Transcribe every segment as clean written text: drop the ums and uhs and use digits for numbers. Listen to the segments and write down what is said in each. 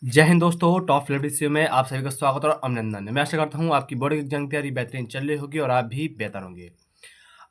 जय हिंद दोस्तों, top level में आप सभी का स्वागत और अभिनंदन। मैं आशा करता हूँ आपकी बोर्ड एग्जाम की तैयारी बेहतरीन चल रही होगी और आप भी बेहतर होंगे।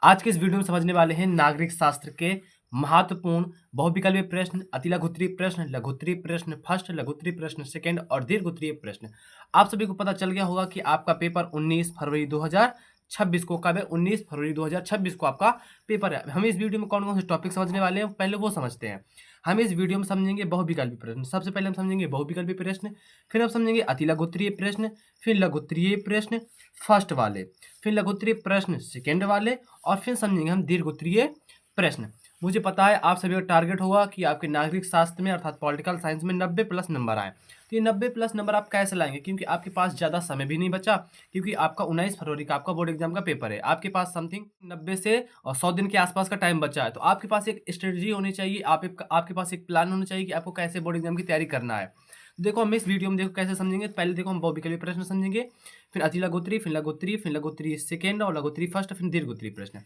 आज के इस वीडियो में समझने वाले हैं नागरिक शास्त्र के महत्वपूर्ण बहुविकल्पीय प्रश्न, अतिलघुत्तरीय प्रश्न, लघुत्तरीय प्रश्न फर्स्ट, लघुत्तरीय प्रश्न सेकंड और दीर्घोत्तरीय प्रश्न। आप सभी को पता चल गया होगा कि आपका पेपर 19 फरवरी 2026 को कब है। 19 फरवरी 2026 को आपका पेपर है। हम इस वीडियो में कौन कौन से टॉपिक समझने वाले हैं पहले वो समझते हैं। हम इस वीडियो में समझेंगे बहुविकल्पीय प्रश्न। सबसे पहले हम समझेंगे बहुविकल्पीय प्रश्न, फिर हम समझेंगे अतिलघुत्तरीय प्रश्न, फिर लघुत्तरीय प्रश्न फर्स्ट वाले, फिर लघुत्तरीय प्रश्न सेकंड वाले और फिर समझेंगे हम दीर्घोत्तरीय प्रश्न। मुझे पता है आप सभी का टारगेट होगा कि आपके नागरिक शास्त्र में अर्थात पॉलिटिकल साइंस में 90 प्लस नंबर आए। तो ये 90 प्लस नंबर आप कैसे लाएंगे, क्योंकि आपके पास ज़्यादा समय भी नहीं बचा, क्योंकि आपका 19 फरवरी का आपका बोर्ड एग्जाम का पेपर है। आपके पास समथिंग 90 से 100 दिन के आसपास का टाइम बचा है। तो आपके पास एक स्ट्रेटजी होनी चाहिए, आपके पास एक प्लान होना चाहिए कि आपको कैसे बोर्ड एग्जाम की तैयारी करना है। देखो हम इस वीडियो में देखो कैसे समझेंगे। पहले देखो हम बहुविकल्पीय प्रश्न समझेंगे, फिर अतिलघुत्तरीय, फिर लघुत्तरीय, फिर लघुत्तरीय सेकंड और लघुत्तरीय फर्स्ट, फिर दीर्घोत्तरीय प्रश्न।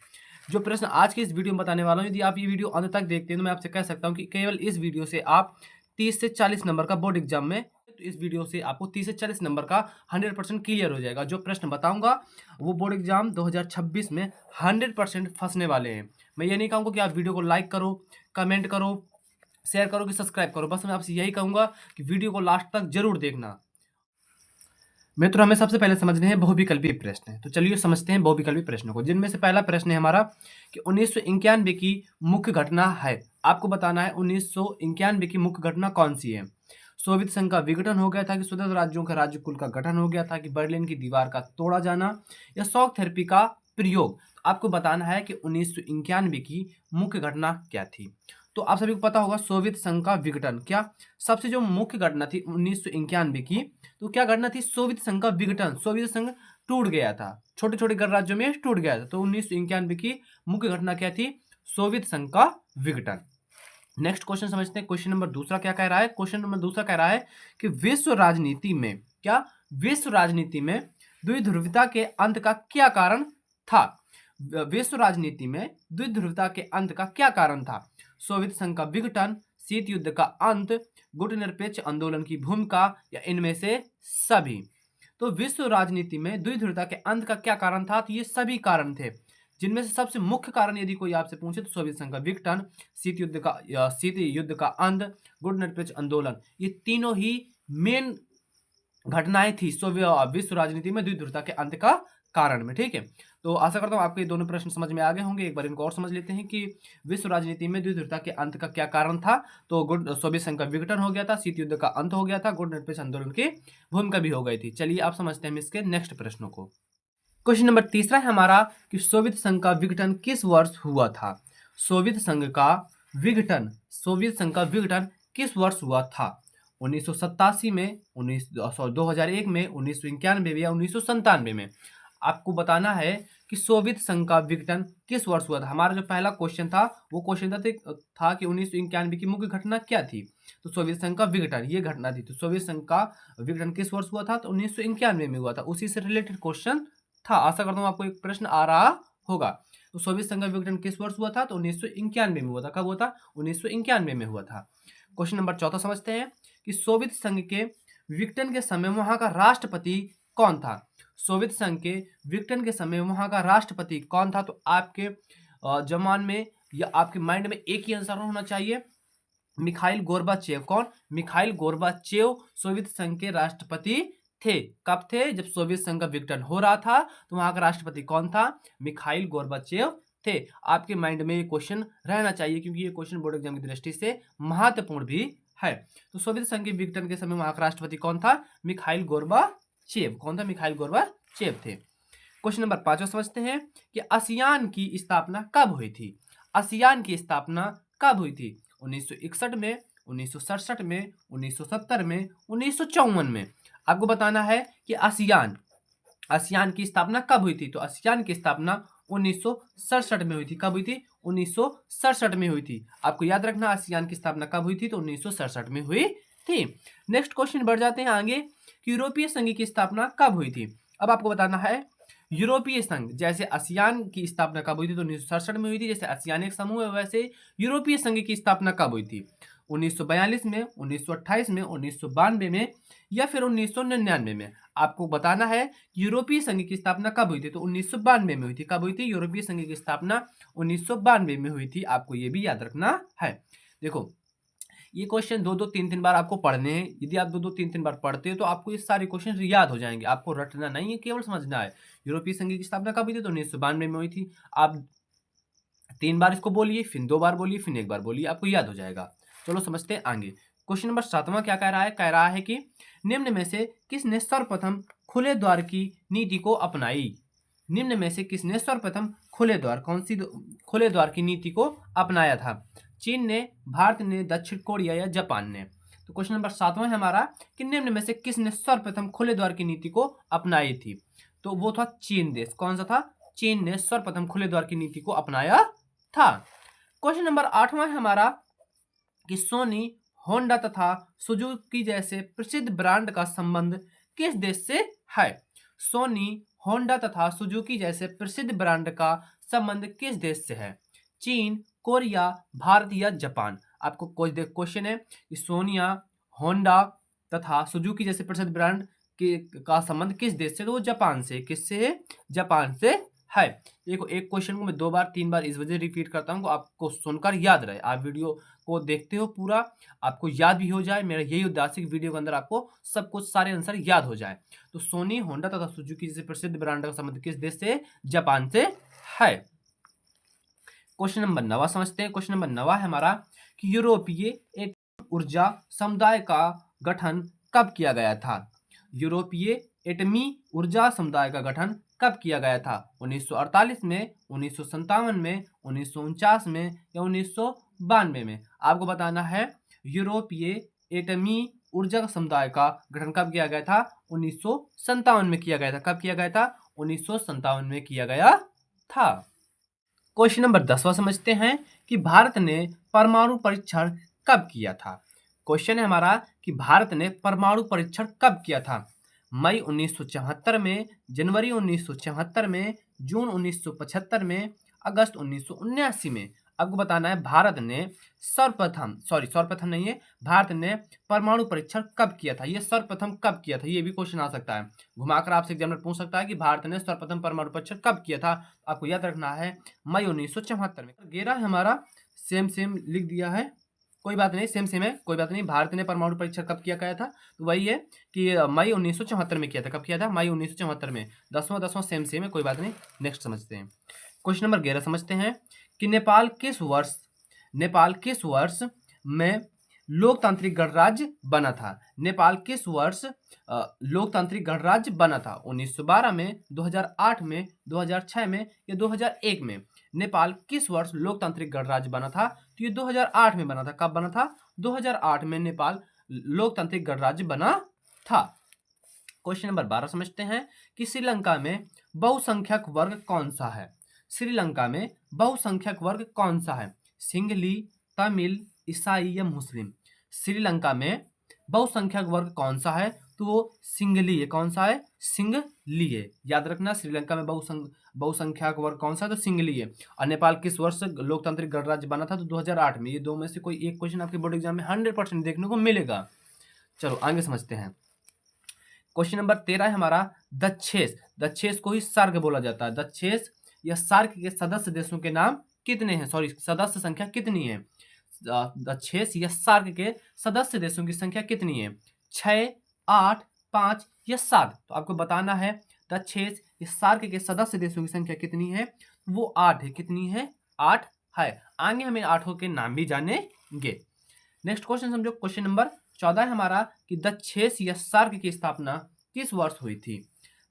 जो प्रश्न आज के इस वीडियो में बताने वाला हूँ, यदि आप ये वीडियो अंत तक देखते हैं तो मैं आपसे कह सकता हूँ कि केवल इस वीडियो से आप 30 से 40 नंबर का बोर्ड एग्जाम में, तो इस वीडियो से आपको 30 से 40 नंबर का 100% क्लियर हो जाएगा। जो प्रश्न बताऊंगा वो बोर्ड एग्जाम 2026 में 100% फंसने वाले हैं। मैं ये नहीं कहूँगा कि आप वीडियो को लाइक करो, कमेंट करो, शेयर करो कि सब्सक्राइब करो, बस मैं आपसे यही कहूँगा कि वीडियो को लास्ट तक जरूर देखना। मित्रों, हमें सबसे पहले समझने हैं बहुविकल्पीय प्रश्न। तो चलिए समझते हैं बहुविकल्पीय प्रश्नों को, जिनमें से पहला प्रश्न है हमारा कि 1991 की मुख्य घटना है। आपको बताना है 1991 की मुख्य घटना कौन सी है। सोवियत संघ का विघटन हो गया था, कि स्वतंत्र राज्यों का राज्य कुल का गठन हो गया था, कि बर्लिन की दीवार का तोड़ा जाना, या शॉक थेरेपी का प्रयोग। आपको बताना है कि 1991 की मुख्य घटना क्या थी। तो आप सभी को पता होगा सोवियत संघ का विघटन, क्या सबसे जो मुख्य घटना थी 1991 की, तो क्या घटना थी, सोवियत संघ का विघटन। सोवियत संघ टूट गया था, छोटे छोटे गणराज्यों में टूट गया था। तो 1991 की मुख्य घटना क्या थी, सोवियत संघ का विघटन। नेक्स्ट क्वेश्चन समझते हैं। क्वेश्चन नंबर दूसरा क्या कह रहा है। क्वेश्चन नंबर दूसरा कह रहा है कि विश्व राजनीति में, क्या विश्व राजनीति में द्विध्रुवता के अंत का क्या कारण था। विश्व राजनीति में द्विध्रुवता के अंत का क्या कारण था। सोवियत संघ का विघटन, शीत युद्ध का अंत, गुटनिरपेक्ष आंदोलन की भूमिका, या इनमें से सभी। तो विश्व राजनीति में द्विध्रुवता के अंत का क्या कारण था, तो ये सभी कारण थे, जिनमें से सबसे मुख्य कारण यदि कोई आपसे पूछे तो सोवियत संघ का विघटन, शीत युद्ध का अंत, गुटनिरपेक्ष आंदोलन, ये तीनों ही मेन घटनाएं थी विश्व राजनीति में द्विध्रुवता के अंत का कारण में। ठीक है, तो आशा करता हूँ आपको ये दोनों प्रश्न समझ में आ गए होंगे। एक बार इनको और समझ लेते हैं कि विश्व राजनीति में द्विध्रुवता के अंत का क्या कारण था। तो सोवियत संघ का विघटन हो गया था, शीत युद्ध का अंत हो गया था, गुटनिरपेक्ष आंदोलन की भूमिका भी हो गई थी। चलिए आप समझते हैं इसके नेक्स्ट प्रश्नों को। क्वेश्चन नंबर तीसरा है हमारा कि सोवियत संघ का विघटन किस वर्ष हुआ था। सोवियत संघ का विघटन, सोवियत संघ का विघटन किस वर्ष हुआ था। 1987 में, 2001 में, 1991 में, या 1997 में। आपको बताना है कि सोवियत संघ का विघटन किस वर्ष हुआ था। हमारा जो पहला क्वेश्चन था वो क्वेश्चन था कि 1991 की मुख्य घटना क्या थी। तो सोवियत संघ का विघटन ये घटना थी। तो सोवियत संघ का विघटन किस वर्ष हुआ था, तो 1991 में हुआ था। उसी से रिलेटेड क्वेश्चन था। आशा करता हूँ आपको एक प्रश्न आ रहा होगा। तो सोवियत संघ का विघटन किस वर्ष हुआ था, तो 1991 में हुआ था। कब हुआ था, 1991 में हुआ था। क्वेश्चन नंबर चौथा समझते हैं कि सोवियत संघ के विघटन के समय वहां का राष्ट्रपति कौन था। सोवियत संघ के विघटन के समय वहां का राष्ट्रपति कौन था। तो आपके जमान में या आपके माइंड में एक ही आंसर होना चाहिए, मिखाइल गोर्बाचेव। कौन, मिखाइल गोर्बाचेव सोवियत संघ के राष्ट्रपति थे। कब थे, जब सोवियत संघ का विघटन हो रहा था। तो वहां का राष्ट्रपति कौन था, मिखाइल गोर्बाचेव थे। आपके माइंड में ये क्वेश्चन रहना चाहिए, क्योंकि ये क्वेश्चन बोर्ड एग्जाम की दृष्टि से महत्वपूर्ण भी है। तो सोवियत संघ के विघटन के समय वहां का राष्ट्रपति कौन था, मिखाइल गोर्बाचेव। कौन था, मिखाइल गोर्बाचेव थे। क्वेश्चन नंबर 5 समझते हैं कि आसियान की स्थापना कब हुई थी। आसियान की स्थापना कब हुई थी, 1961 में, 1967 में, 1970 में, 1954 में। आपको बताना है कि आसियान आसियान की स्थापना कब हुई थी। तो आसियान की स्थापना 1967 में हुई थी। कब हुई थी, 1967 में हुई थी। आपको याद रखना आसियान की स्थापना कब हुई थी, तो 1967 में हुई थी। नेक्स्ट क्वेश्चन बढ़ जाते हैं आगे कि यूरोपीय संघ की स्थापना कब हुई थी। अब आपको बताना है यूरोपीय संघ, जैसे आसियान की स्थापना कब हुई थी, तो 1967 में हुई थी। जैसे आसियान एक समूह है, वैसे यूरोपीय संघ की स्थापना कब हुई थी। 1942 में, 1928 में, 1992 में या फिर 1999 में। आपको बताना है यूरोपीय संघ की स्थापना कब हुई थी, तो 1992 में हुई थी। कब हुई थी? यूरोपीय संघ की स्थापना 1992 में हुई थी। आपको ये भी याद रखना है। देखो, ये क्वेश्चन 2-2, 3-3 बार आपको पढ़ने हैं। यदि आप 2-2, 3-3 बार पढ़ते हो तो आपको ये सारे क्वेश्चन याद हो जाएंगे। आपको रटना नहीं है, केवल समझना है। यूरोपीय संघ की स्थापना कब हुई थी? तो 1992 में हुई थी। आप 3 बार इसको बोलिए, फिर 2 बार बोलिए, फिर 1 बार बोलिए, आपको याद हो जाएगा। चलो समझते हैं आगे। क्वेश्चन नंबर 7वां क्या कह रहा है? कह रहा है कि निम्न में से किसने सर्वप्रथम खुले द्वार की नीति को अपनाई? निम्न में से किसने सर्वप्रथम खुले द्वार की नीति को अपनाया था? चीन ने, भारत ने, दक्षिण कोरिया या जापान ने? तो क्वेश्चन नंबर 7वां है हमारा कि निम्न में से किसने सर्वप्रथम खुले द्वार की नीति को अपनाई थी? तो वो था चीन देश। कौन सा था? चीन ने सर्वप्रथम खुले द्वार की नीति को अपनाया था। क्वेश्चन नंबर 8वां है हमारा कि सोनी, होंडा तथा सुजुकी जैसे प्रसिद्ध ब्रांड का संबंध किस देश से है? सोनी, होंडा तथा सुजुकी जैसे प्रसिद्ध ब्रांड का संबंध किस देश से है? चीन, कोरिया, भारत या जापान? आपको क्वेश्चन है कि सोनिया, होंडा तथा सुजुकी जैसे प्रसिद्ध ब्रांड का संबंध किस देश से? तो वो जापान से। किससे है? जापान से है। देखो, एक क्वेश्चन को मैं 2 बार 3 बार इस वजह रिपीट करता हूँ, आपको सुनकर याद रहे। आप वीडियो को देखते हो पूरा, आपको याद भी हो जाए। मेरा यही उद्देश्य है कि वीडियो के अंदर आपको सब कुछ, सारे आंसर याद हो जाए। तो सोनी, होंडा तथा सुजुकी जैसे प्रसिद्ध ब्रांड का संबंध किस देश से? जापान से है। क्वेश्चन नंबर 9 समझते हैं। क्वेश्चन नंबर 9 है हमारा कि यूरोपीय एटमी ऊर्जा समुदाय का गठन कब किया गया था? यूरोपीय एटमी ऊर्जा समुदाय का गठन कब किया गया था? 1948 में, 1957 में, 1949 में या 1992 में? आपको बताना है यूरोपीय एटमी ऊर्जा समुदाय का गठन कब किया गया था? 1957 में किया गया था। कब किया गया था? 1957 में किया गया था। क्वेश्चन नंबर 10वां समझते हैं कि भारत ने परमाणु परीक्षण कब किया था? क्वेश्चन है हमारा कि भारत ने परमाणु परीक्षण कब किया था? मई 1974 में, जनवरी 1974 में, जून 1975 में, अगस्त 1979 में? आपको बताना है भारत ने सर्वप्रथम नहीं है, भारत ने परमाणु परीक्षण कब किया था। ये सर्वप्रथम कब किया था, ये भी क्वेश्चन आ सकता है। घुमाकर आपसे एग्जामिनर पूछ सकता है कि भारत ने सर्वप्रथम परमाणु परीक्षण कब किया था। आपको याद रखना है मई 1974 में। 11 है हमारा, सेम लिख दिया है, कोई बात नहीं, सेम है, कोई बात नहीं। भारत ने परमाणु परीक्षण कब किया गया था? तो वही है कि मई 1974 में किया था। कब किया था? मई 1974 में। 10वां सेम है, कोई बात नहीं। नेक्स्ट समझते हैं। क्वेश्चन नंबर 11 समझते हैं कि नेपाल किस वर्ष में लोकतांत्रिक गणराज्य बना था? नेपाल किस वर्ष लोकतांत्रिक गणराज्य बना था? 1912 में, 2008 में, 2006 में या 2001 में? नेपाल किस वर्ष लोकतांत्रिक गणराज्य बना था? तो ये 2008 में बना था। कब बना था? 2008 में नेपाल लोकतांत्रिक गणराज्य बना था। क्वेश्चन नंबर 12 समझते हैं कि श्रीलंका में बहुसंख्यक वर्ग कौन सा है? श्रीलंका में बहुसंख्यक वर्ग कौन सा है? सिंहली, तमिल, ईसाई या मुस्लिम? श्रीलंका में बहुसंख्यक वर्ग कौन सा है? तो वो सिंहली है। कौन सा है? सिंहली है। याद रखना, श्रीलंका में बहुसंख्यक वर्ग कौन सा है? तो सिंहली है। और नेपाल किस वर्ष लोकतांत्रिक गणराज्य बना था? तो 2008 में। ये दो में से कोई एक क्वेश्चन आपके बोर्ड एग्जाम में 100% देखने को मिलेगा। चलो आगे समझते हैं। क्वेश्चन नंबर 13 है हमारा दक्षेस। दक्षेस को ही सार्क बोला जाता है। दक्षेस या सार्क के सदस्य देशों के नाम कितने हैं? सदस्य संख्या कितनी है? दक्षेस या सार्क के सदस्य देशों की संख्या कितनी है? 6, 8, 5 या 7? तो आपको बताना है दक्षेस या सार्क के सदस्य देशों की संख्या कितनी है? वो 8 है। कितनी है? 8 है। आगे हमें 8 के नाम भी जानेंगे। नेक्स्ट क्वेश्चन समझो। क्वेश्चन नंबर 14 है हमारा कि दक्षेस या सार्क की स्थापना किस वर्ष हुई थी?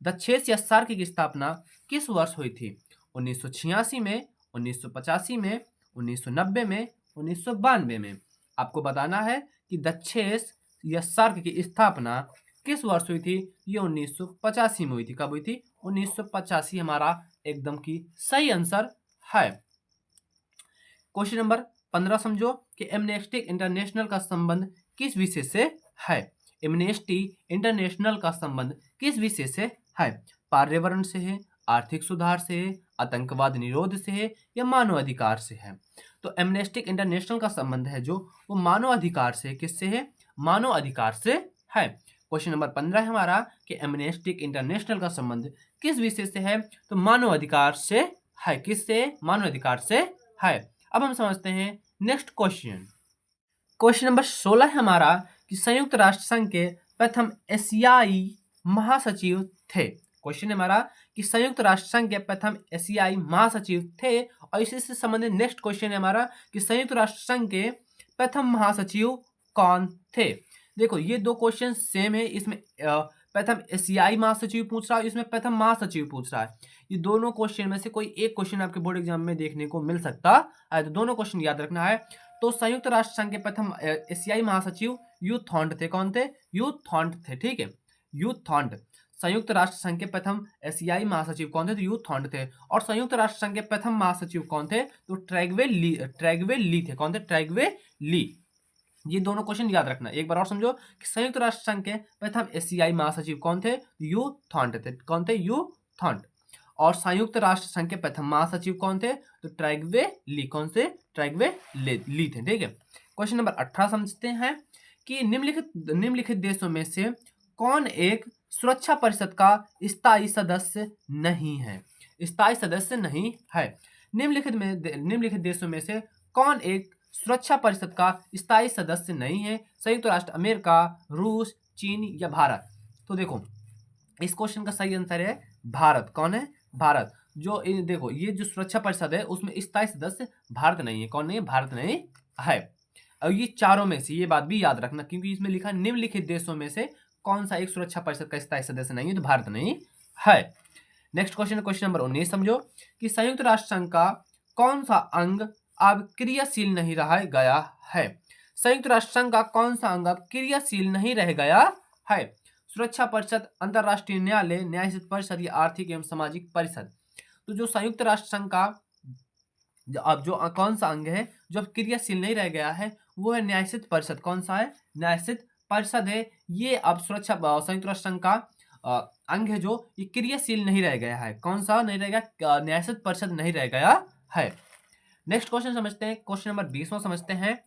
दक्षेस या सार्क की स्थापना किस वर्ष हुई थी? 1986 में, 1985 में, 1990 में, 1992 में? आपको बताना है कि दक्षेस या सार्क की स्थापना किस वर्ष हुई थी? ये 1985 में हुई थी। कब हुई थी? 1985 हमारा एकदम की सही आंसर है। क्वेश्चन नंबर 15 समझो कि एमनेस्टी इंटरनेशनल का संबंध किस विषय से है? एमनेस्टी इंटरनेशनल का संबंध किस विषय से है? पर्यावरण से है, आर्थिक सुधार से है, आतंकवाद निरोध से है या मानवाधिकार से है? तो एमनेस्टी इंटरनेशनल का संबंध है जो वो मानवाधिकार से, किससे है? मानवाधिकार से है। क्वेश्चन नंबर 15 है हमारा कि एमनेस्टी इंटरनेशनल का संबंध किस विषय से है? तो मानवाधिकार से है। किससे? मानवाधिकार से है। अब हम समझते हैं नेक्स्ट क्वेश्चन। क्वेश्चन नंबर 16 है हमारा कि संयुक्त राष्ट्र संघ के प्रथम एशियाई महासचिव थे। क्वेश्चन है हमारा कि संयुक्त राष्ट्र संघ के प्रथम एशियाई महासचिव थे। और इसी से संबंधित नेक्स्ट क्वेश्चन है हमारा कि संयुक्त राष्ट्र संघ के प्रथम महासचिव कौन थे? देखो ये दो क्वेश्चन सेम है। इसमें प्रथम एशियाई महासचिव पूछ रहा है, इसमें प्रथम महासचिव पूछ रहा है। ये दोनों क्वेश्चन में से कोई एक क्वेश्चन आपके बोर्ड एग्जाम में देखने को मिल सकता है, तो दोनों क्वेश्चन याद रखना है। तो संयुक्त राष्ट्र संघ के प्रथम एशियाई महासचिव यू थॉन्ट थे। कौन थे? यू थॉन्ट थे। ठीक है, यू थॉन्ट। संयुक्त राष्ट्र संघ के प्रथम एशियाई महासचिव कौन थे? तो यू थॉन्ट थे। और संयुक्त राष्ट्र संघ के प्रथम महासचिव कौन थे? तो ट्रैगवे ली थे। कौन थे? ट्रैगवे ली। ये दोनों क्वेश्चन याद रखना। एक बार और समझो कि संयुक्त राष्ट्र संघ के प्रथम एशियाई महासचिव कौन थे? यू थॉन्ट थे। कौन थे? यू थॉन्ट। और संयुक्त राष्ट्र संघ के प्रथम महासचिव कौन थे? तो ट्रैगवे ली। कौन से? ट्रैगवे ली थे। ठीक है, क्वेश्चन नंबर 18 समझते हैं कि निम्नलिखित देशों में से कौन एक सुरक्षा परिषद का स्थायी सदस्य नहीं है? स्थायी सदस्य नहीं है। निम्नलिखित देशों में से कौन एक सुरक्षा परिषद का स्थायी सदस्य नहीं है? संयुक्त राष्ट्र अमेरिका, रूस, चीन या भारत? तो देखो इस क्वेश्चन का सही आंसर है भारत। कौन है? भारत। जो देखो ये जो सुरक्षा परिषद है उसमें स्थायी सदस्य भारत नहीं है। कौन नहीं है? भारत नहीं है। और ये चारों में से, ये बात भी याद रखना क्योंकि इसमें लिखा निम्नलिखित देशों में से कौन सा एक सुरक्षा परिषद का स्थायी सदस्य नहीं है? तो भारत नहीं है। नेक्स्ट क्वेश्चन, क्वेश्चन नंबर 19 समझो कि संयुक्त राष्ट्र संघ का कौन सा अंग अब क्रियाशील नहीं रह गया है? संयुक्त राष्ट्र संघ का कौन सा अंग अब क्रियाशील नहीं रह गया है? सुरक्षा परिषद, अंतरराष्ट्रीय न्यायालय, न्यायिक परिषद या आर्थिक एवं सामाजिक परिषद? तो जो संयुक्त राष्ट्र संघ का अब जो कौन सा अंग है जो अब क्रियाशील नहीं रह गया है वो है न्यायिक परिषद। कौन सा है? न्यायिक परिषद है। ये अब सुरक्षा संयुक्त राष्ट्र संघ का अंग है जो ये क्रियाशील नहीं रह गया है। कौन सा नहीं रह गया? न्यायिक परिषद नहीं रह गया है। नेक्स्ट क्वेश्चन समझते हैं, क्वेश्चन नंबर 20वां समझते हैं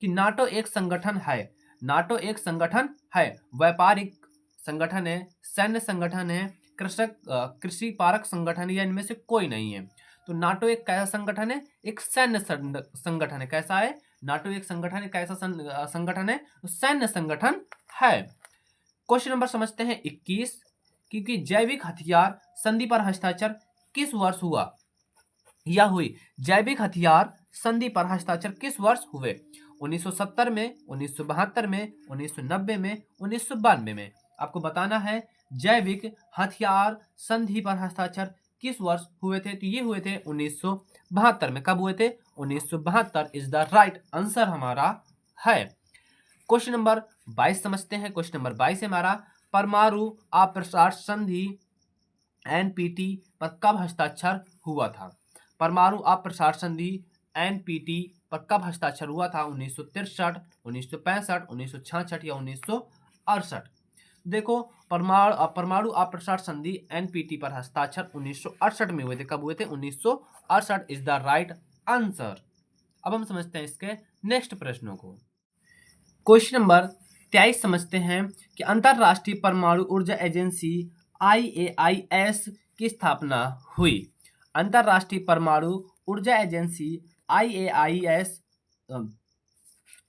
कि नाटो एक संगठन है। नाटो एक संगठन है, व्यापारिक संगठन है, सैन्य संगठन है, कृषि पारक संगठन है या इनमें से कोई नहीं है? तो नाटो एक कैसा संगठन है? एक सैन्य संगठन है। कैसा है? नाटो एक संगठन है, कैसा संगठन है? तो सैन्य संगठन है। क्वेश्चन नंबर समझते हैं 21 क्योंकि जैविक हथियार संधि पर हस्ताक्षर किस वर्ष हुआ या हुई? जैविक हथियार संधि पर हस्ताक्षर किस वर्ष हुए? 1970 में, 1972 में, 1990 में, 1992 में? आपको बताना है जैविक हथियार संधि पर हस्ताक्षर किस वर्ष हुए थे? तो ये हुए थे 1972 में। कब हुए थे? 1972 इज द राइट आंसर हमारा है। क्वेश्चन नंबर 22 समझते हैं। क्वेश्चन नंबर 22 हमारा परमाणु अप्रसार संधि एनपीटी पर कब हस्ताक्षर हुआ था? परमाणु अप्रसार संधि एनपीटी पर कब हस्ताक्षर हुआ था? 1963, 1965, 1966 या 1968? देखो परमाणु अप्रसार संधि एनपीटी पर हस्ताक्षर 1968 में हुए थे। कब हुए थे? 1968 इज द राइट आंसर। अब हम समझते हैं इसके नेक्स्ट प्रश्नों को। क्वेश्चन नंबर 23 समझते हैं कि अंतरराष्ट्रीय परमाणु ऊर्जा एजेंसी IAIS की स्थापना हुई। अंतरराष्ट्रीय परमाणु ऊर्जा एजेंसी IAIS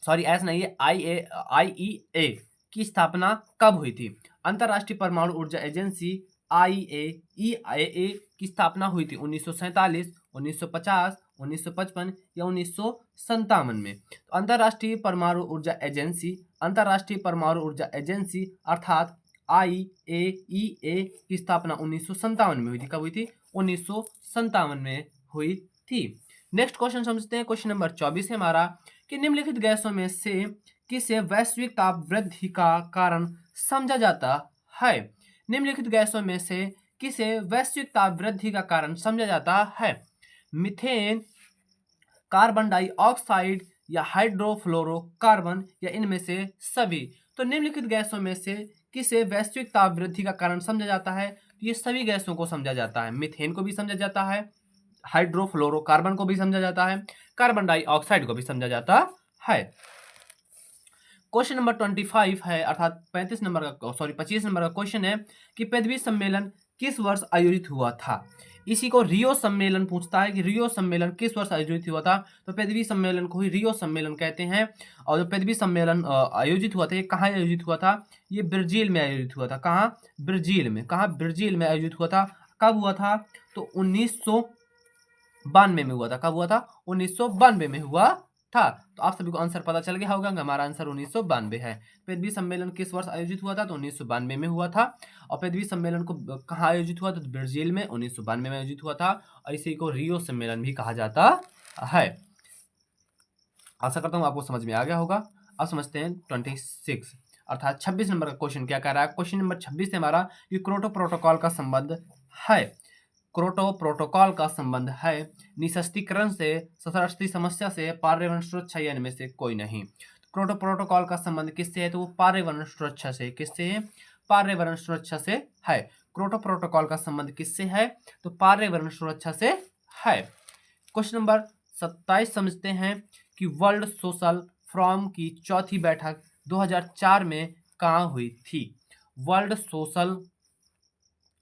सॉरी एस नहीं है IAEA की स्थापना कब हुई थी? अंतरराष्ट्रीय परमाणु ऊर्जा एजेंसी IAEA की स्थापना हुई थी 1947, 1950, 1955 या 1957 में? तो अंतरराष्ट्रीय परमाणु ऊर्जा एजेंसी अर्थात IAEA की स्थापना 1957 में हुई थी। कब हुई थी? 1957 में हुई थी। नेक्स्ट क्वेश्चन समझते हैं, क्वेश्चन नंबर 24 है हमारा कि निम्नलिखित गैसों में से किसे वैश्विक ताप वृद्धि का कारण समझा जाता है? निम्नलिखित गैसों में से किसे वैश्विक ताप वृद्धि का कारण समझा जाता है? मीथेन, कार्बन डाइऑक्साइड या हाइड्रोफ्लोरोकार्बन या इनमें से सभी? तो निम्नलिखित गैसों में से किसे वैश्विक ताप वृद्धि का कारण समझा जाता है? तो ये सभी गैसों को समझा जाता है। मीथेन को भी समझा जाता है, हाइड्रोफ्लोरोकार्बन को भी समझा जाता है, कार्बन डाइऑक्साइड को भी समझा जाता है। क्वेश्चन नंबर 25 है, अर्थात 25 नंबर का क्वेश्चन है कि पृथ्वी सम्मेलन किस वर्ष आयोजित हुआ था? इसी को रियो सम्मेलन पूछता है कि रियो सम्मेलन किस वर्ष आयोजित हुआ था। तो पृथ्वी सम्मेलन को ही रियो सम्मेलन कहते हैं। और जो पृथ्वी सम्मेलन आयोजित हुआ था, ये कहाँ आयोजित हुआ था? ये ब्राजील में आयोजित हुआ था। कहाँ? ब्राजील में। कहाँ? ब्राजील में आयोजित हुआ था। कब हुआ था? तो 1992 में हुआ था। कब हुआ था? 1992 में हुआ था। तो आप सभी को आंसर पता चल गया होगा कि हमारा आंसर 1992 है। पृथ्वी सम्मेलन किस वर्ष आयोजित हुआ था? तो 1992 में हुआ था। और पृथ्वी सम्मेलन को कहाँ आयोजित हुआ था? तो ब्राजील में 1992 में आयोजित हुआ था। और इसी को रियो सम्मेलन भी कहा जाता है। आशा करता हूँ आपको समझ में आ गया होगा। अब समझते हैं 26 अर्थात 26 नंबर का क्वेश्चन क्या कह रहा है। क्वेश्चन नंबर 26 से हमारा ये क्योटो प्रोटोकॉल का संबंध है। क्योटो प्रोटोकॉल का संबंध है निःशस्त्रीकरण से, सशस्त्र समस्या से, पर्यावरण सुरक्षा या इनमें से कोई नहीं। क्योटो प्रोटोकॉल का संबंध किससे है? तो वो पर्यावरण सुरक्षा से। किससे है? पर्यावरण सुरक्षा से है। क्योटो प्रोटोकॉल का संबंध किससे है? तो पर्यावरण सुरक्षा से है। क्वेश्चन नंबर 27 समझते हैं कि वर्ल्ड सोशल फोरम की चौथी बैठक 2004 में कहाँ हुई थी? वर्ल्ड सोशल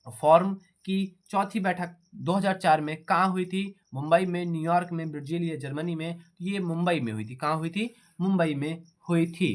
फोरम की चौथी बैठक 2004 में कहाँ हुई थी? मुंबई में, न्यूयॉर्क में, ब्राजील या जर्मनी में? ये मुंबई में हुई थी। कहाँ हुई थी? मुंबई में हुई थी।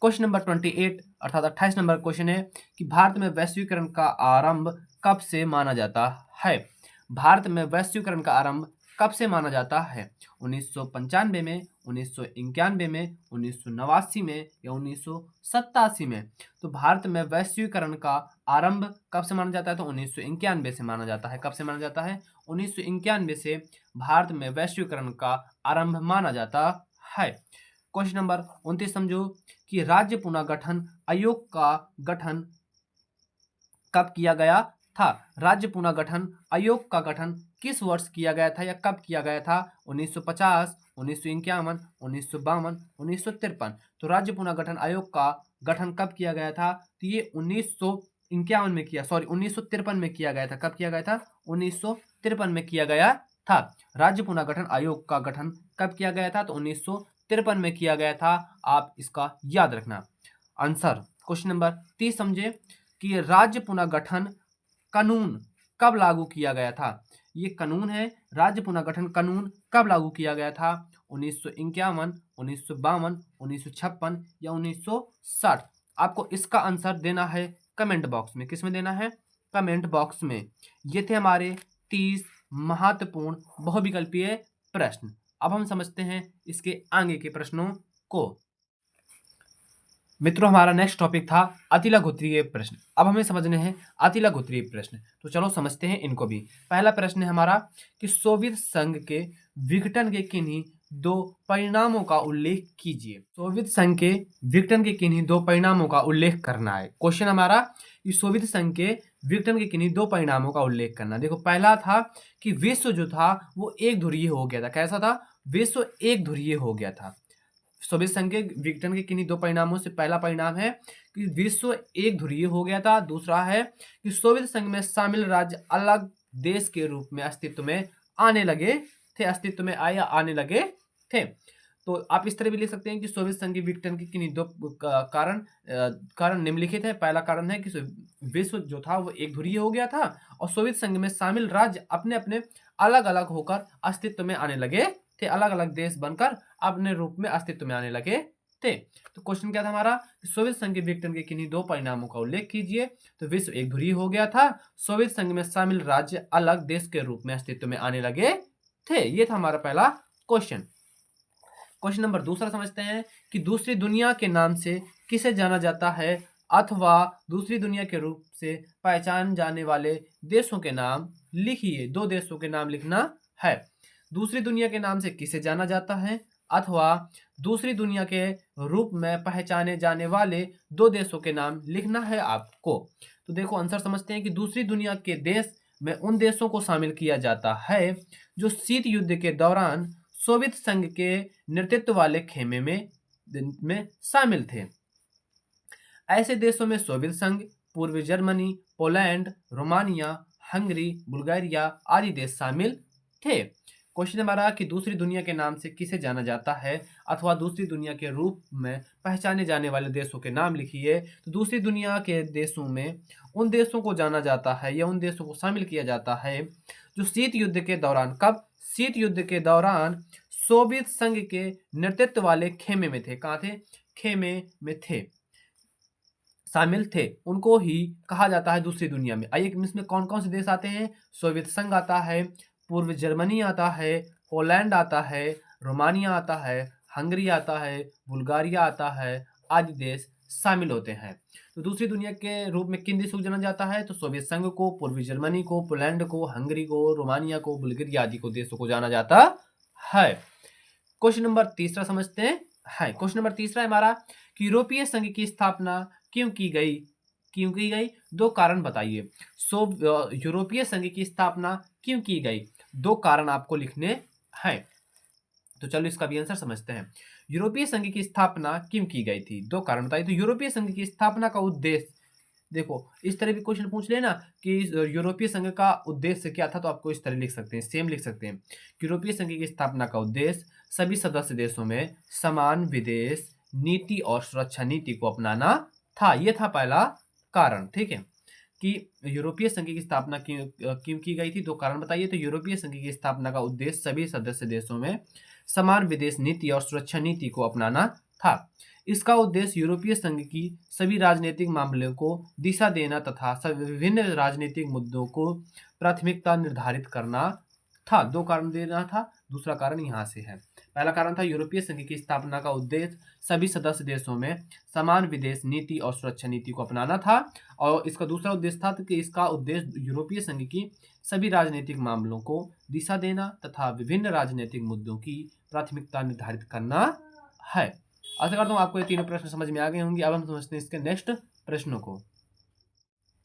क्वेश्चन नंबर 28 अर्थात 28 नंबर क्वेश्चन है कि भारत में वैश्वीकरण का आरंभ कब से माना जाता है? भारत में वैश्वीकरण का आरंभ कब से माना जाता है? 1995 में, 1991 में, 1989 में या 1987 में? तो भारत में वैश्वीकरण का आरंभ कब से माना जाता है? तो 1991 से माना जाता है। कब से माना जाता है? 1991 से भारत में वैश्वीकरण का आरंभ माना जाता है। क्वेश्चन नंबर 29 समझो कि राज्य पुनर्गठन आयोग का गठन कब किया गया था? राज्य पुनर्गठन आयोग का गठन किस वर्ष किया गया था या कब किया गया था? 1950, 1951, 1952, 1953। तो राज्य पुनर्गठन आयोग का गठन कब किया गया था? तो ये 1951 में किया, सॉरी 1953 में किया गया था। कब किया गया था? 1953 में किया गया था। राज्य पुनर्गठन आयोग का गठन कब किया गया था? तो 1953 में किया गया था। आप इसका याद रखना। आंसर क्वेश्चन नंबर 30 समझे कि राज्य पुनर्गठन कानून कब लागू किया गया था? ये कानून है, राज्य पुनर्गठन कानून कब लागू किया गया था? 1951, 1952, 1956 या 1960? आपको इसका आंसर देना है कमेंट बॉक्स में। किस में देना है? कमेंट बॉक्स में। ये थे हमारे 30 महत्वपूर्ण बहुविकल्पीय प्रश्न। अब हम समझते हैं इसके आगे के प्रश्नों को। मित्रों, हमारा नेक्स्ट टॉपिक था अतिलघुत्रीय प्रश्न। अब हमें समझने हैं अतिलघुत्रीय प्रश्न। तो चलो समझते हैं इनको भी। पहला प्रश्न है हमारा कि सोवियत संघ के विघटन के किन्हीं दो परिणामों का उल्लेख कीजिए। सोवियत संघ के विघटन के किन्हीं दो परिणामों का उल्लेख करना है। क्वेश्चन हमारा कि सोवियत संघ के विघटन के किन्हीं दो परिणामों का उल्लेख करना। देखो, पहला था कि विश्व जो था वो एक ध्रुवीय हो गया था। कैसा था? विश्व एक ध्रुवीय हो गया था। सोवियत संघ के विघटन के किन्हीं दो परिणामों से पहला परिणाम है कि विश्व एक ध्रुवीय हो गया था। दूसरा है कि सोवियत संघ में शामिल राज्य अलग देश के रूप में अस्तित्व में आने लगे थे। अस्तित्व में आए या आने लगे थे। तो आप इस तरह भी लिख सकते हैं कि सोवियत संघ के विघटन के किन्हीं दो कारण निम्नलिखित है। पहला कारण है कि विश्व जो था वो एक ध्रुवीय हो गया था और सोवियत संघ में शामिल राज्य अपने अपने अलग अलग होकर अस्तित्व में आने लगे थे। अलग अलग देश बनकर अपने रूप में अस्तित्व में आने लगे थे। तो क्वेश्चन क्या था हमारा? सोवियत संघ के विघटन के किन्हीं दो परिणामों का उल्लेख कीजिए। तो विश्व एक ध्रुवीय हो गया था, सोवियत संघ में शामिल राज्य अलग देश के रूप में अस्तित्व में आने लगे थे। ये था हमारा पहला क्वेश्चन। क्वेश्चन नंबर दूसरा समझते हैं कि दूसरी दुनिया के नाम से किसे जाना जाता है अथवा दूसरी दुनिया के रूप से पहचान जाने वाले देशों के नाम लिखिए। दो देशों के नाम लिखना है। दूसरी दुनिया के नाम से किसे जाना जाता है अथवा दूसरी दुनिया के रूप में पहचाने जाने वाले दो देशों के नाम लिखना है आपको। तो देखो, आंसर समझते हैं कि दूसरी दुनिया के देश में उन देशों को शामिल किया जाता है जो शीत युद्ध के दौरान सोवियत संघ के नेतृत्व वाले खेमे में शामिल थे। ऐसे देशों में सोवियत संघ, पूर्वी Germany, Poland, Romania, Hungary, Bulgaria आदि देश शामिल थे। क्वेश्चन नंबर 8 कि दूसरी दुनिया के नाम से किसे जाना जाता है अथवा दूसरी दुनिया के रूप में पहचाने जाने वाले देशों के नाम लिखिए। तो दूसरी दुनिया के देशों में उन देशों को जाना जाता है या उन देशों को शामिल किया जाता है जो शीत युद्ध के दौरान, कब? शीत युद्ध के दौरान सोवियत संघ के नेतृत्व वाले खेमे में थे। कहाँ थे? खेमे में थे, शामिल थे, उनको ही कहा जाता है दूसरी दुनिया में। आइए इसमें कौन कौन से देश आते हैं? सोवियत संघ आता है, पूर्व जर्मनी आता है, पोलैंड आता है, रोमानिया आता है, हंगरी आता है, बुल्गारिया आता है आदि देश शामिल होते हैं। तो दूसरी दुनिया के रूप में किन देशों को जाना जाता है? तो सोवियत संघ को, पूर्वी जर्मनी को, पोलैंड को, हंगरी को, रोमानिया को, बुल्गारिया आदि को देशों को जाना जाता है। क्वेश्चन नंबर तीसरा समझते हैं। क्वेश्चन नंबर तीसरा है हमारा कि यूरोपीय संघ की स्थापना क्यों की गई? क्यों की गई? दो कारण बताइए। यूरोपीय संघ की स्थापना क्यों की गई? दो कारण आपको लिखने हैं। तो चलो इसका भी आंसर समझते हैं। यूरोपीय संघ की स्थापना क्यों की गई थी? दो कारण बताइए। तो यूरोपीय संघ की स्थापना का उद्देश्य, देखो इस तरह भी क्वेश्चन पूछ लेना कि यूरोपीय संघ का उद्देश्य क्या था, तो आपको इस तरह लिख सकते हैं, सेम लिख सकते हैं। यूरोपीय संघ की स्थापना का उद्देश्य सभी सदस्य देशों में समान विदेश नीति और सुरक्षा नीति को अपनाना था। यह था पहला कारण, ठीक है, कि यूरोपीय संघ की स्थापना क्यों की गई थी। दो कारण बताइए। तो यूरोपीय संघ की स्थापना का उद्देश्य सभी सदस्य देशों में समान विदेश नीति और सुरक्षा नीति को अपनाना था। इसका उद्देश्य यूरोपीय संघ की सभी राजनीतिक मामलों को दिशा देना तथा विभिन्न राजनीतिक मुद्दों को प्राथमिकता निर्धारित करना था। दो कारण देना था, दूसरा कारण यहाँ से है। पहला कारण था यूरोपीय संघ की स्थापना का उद्देश्य सभी सदस्य देशों में समान विदेश नीति और सुरक्षा नीति को अपनाना था, और इसका दूसरा उद्देश्य था कि इसका उद्देश्य यूरोपीय संघ की सभी राजनीतिक मामलों को दिशा देना तथा विभिन्न राजनीतिक मुद्दों की प्राथमिकता निर्धारित करना है। आशा करता हूँ आपको ये तीनों प्रश्न समझ में आ गए होंगे। अब हम समझते हैं इसके नेक्स्ट प्रश्नों को।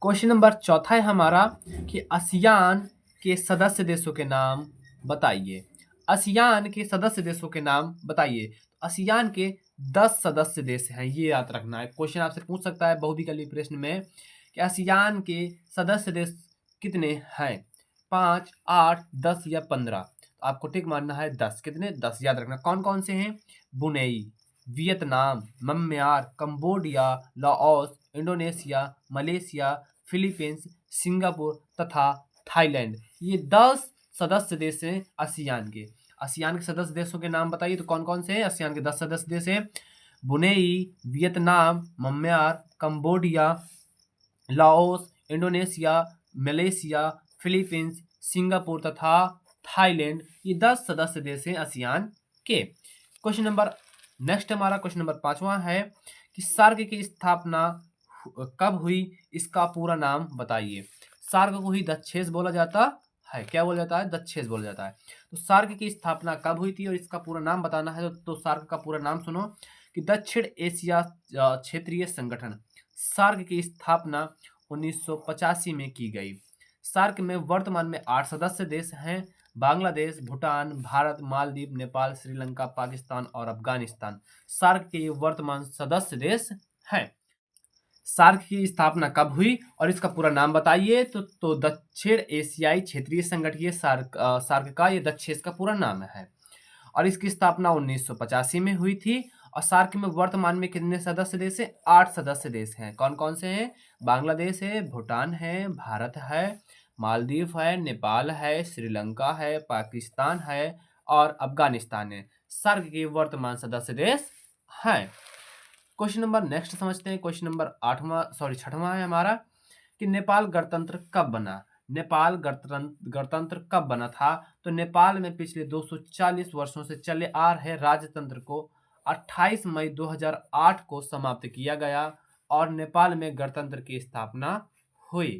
क्वेश्चन नंबर चौथा है हमारा कि आसियान के सदस्य देशों के नाम बताइए। आसियान के सदस्य देशों के नाम बताइए। आसियान के 10 सदस्य देश हैं, ये याद रखना है। क्वेश्चन आपसे पूछ सकता है बहुविकल्पी प्रश्न में कि आसियान के सदस्य देश कितने हैं? 5, 8, 10 या 15? तो आपको टिक मारना है 10। कितने? 10 याद रखना। कौन कौन से हैं? Brunei, Vietnam, Myanmar, Cambodia, Laos, Indonesia, Malaysia, Philippines, Singapore तथा थाईलैंड। ये 10 सदस्य देश हैं आसियान के। आसियान के सदस्य देशों के नाम बताइए। तो कौन कौन से हैं? आसियान के 10 सदस्य देश हैं Brunei, Vietnam, Myanmar, Cambodia, Laos, Indonesia, Malaysia, Philippines, Singapore तथा थाईलैंड। ये 10 सदस्य देश हैं आसियान के। क्वेश्चन नंबर नेक्स्ट हमारा क्वेश्चन नंबर 5वां है कि सार्क की स्थापना कब हुई? इसका पूरा नाम बताइए। सार्क को ही दक्षेस बोला जाता है। क्या बोला जाता है? दक्षेस बोला जाता है। तो सार्क की स्थापना कब हुई थी और इसका पूरा नाम बताना है। तो सार्क का पूरा नाम सुनो कि दक्षिण एशिया क्षेत्रीय संगठन। सार्क की स्थापना 1985 में की गई। सार्क में वर्तमान में 8 सदस्य देश हैं: बांग्लादेश, भूटान, भारत, मालदीव, नेपाल, श्रीलंका, पाकिस्तान और अफगानिस्तान। सार्क के वर्तमान सदस्य देश हैं। सार्क की स्थापना कब हुई और इसका पूरा नाम बताइए। तो दक्षिण एशियाई क्षेत्रीय संगठन सार्क का ये दक्षेस का पूरा नाम है और इसकी स्थापना 1985 में हुई थी। और सार्क में वर्तमान में कितने सदस्य देश हैं? 8 सदस्य देश हैं। कौन कौन से हैं? बांग्लादेश है, भूटान है, भारत है, मालदीव है, नेपाल है, श्रीलंका है, पाकिस्तान है और अफगानिस्तान है। सार्क के वर्तमान सदस्य देश हैं। क्वेश्चन नंबर नेक्स्ट समझते हैं। क्वेश्चन नंबर 6वां है हमारा कि नेपाल गणतंत्र कब बना? नेपाल गणतंत्र कब बना था? तो नेपाल में पिछले 240 वर्षों से चले आ रहे राजतंत्र को 28 मई 2008 को समाप्त किया गया और नेपाल में गणतंत्र की स्थापना हुई।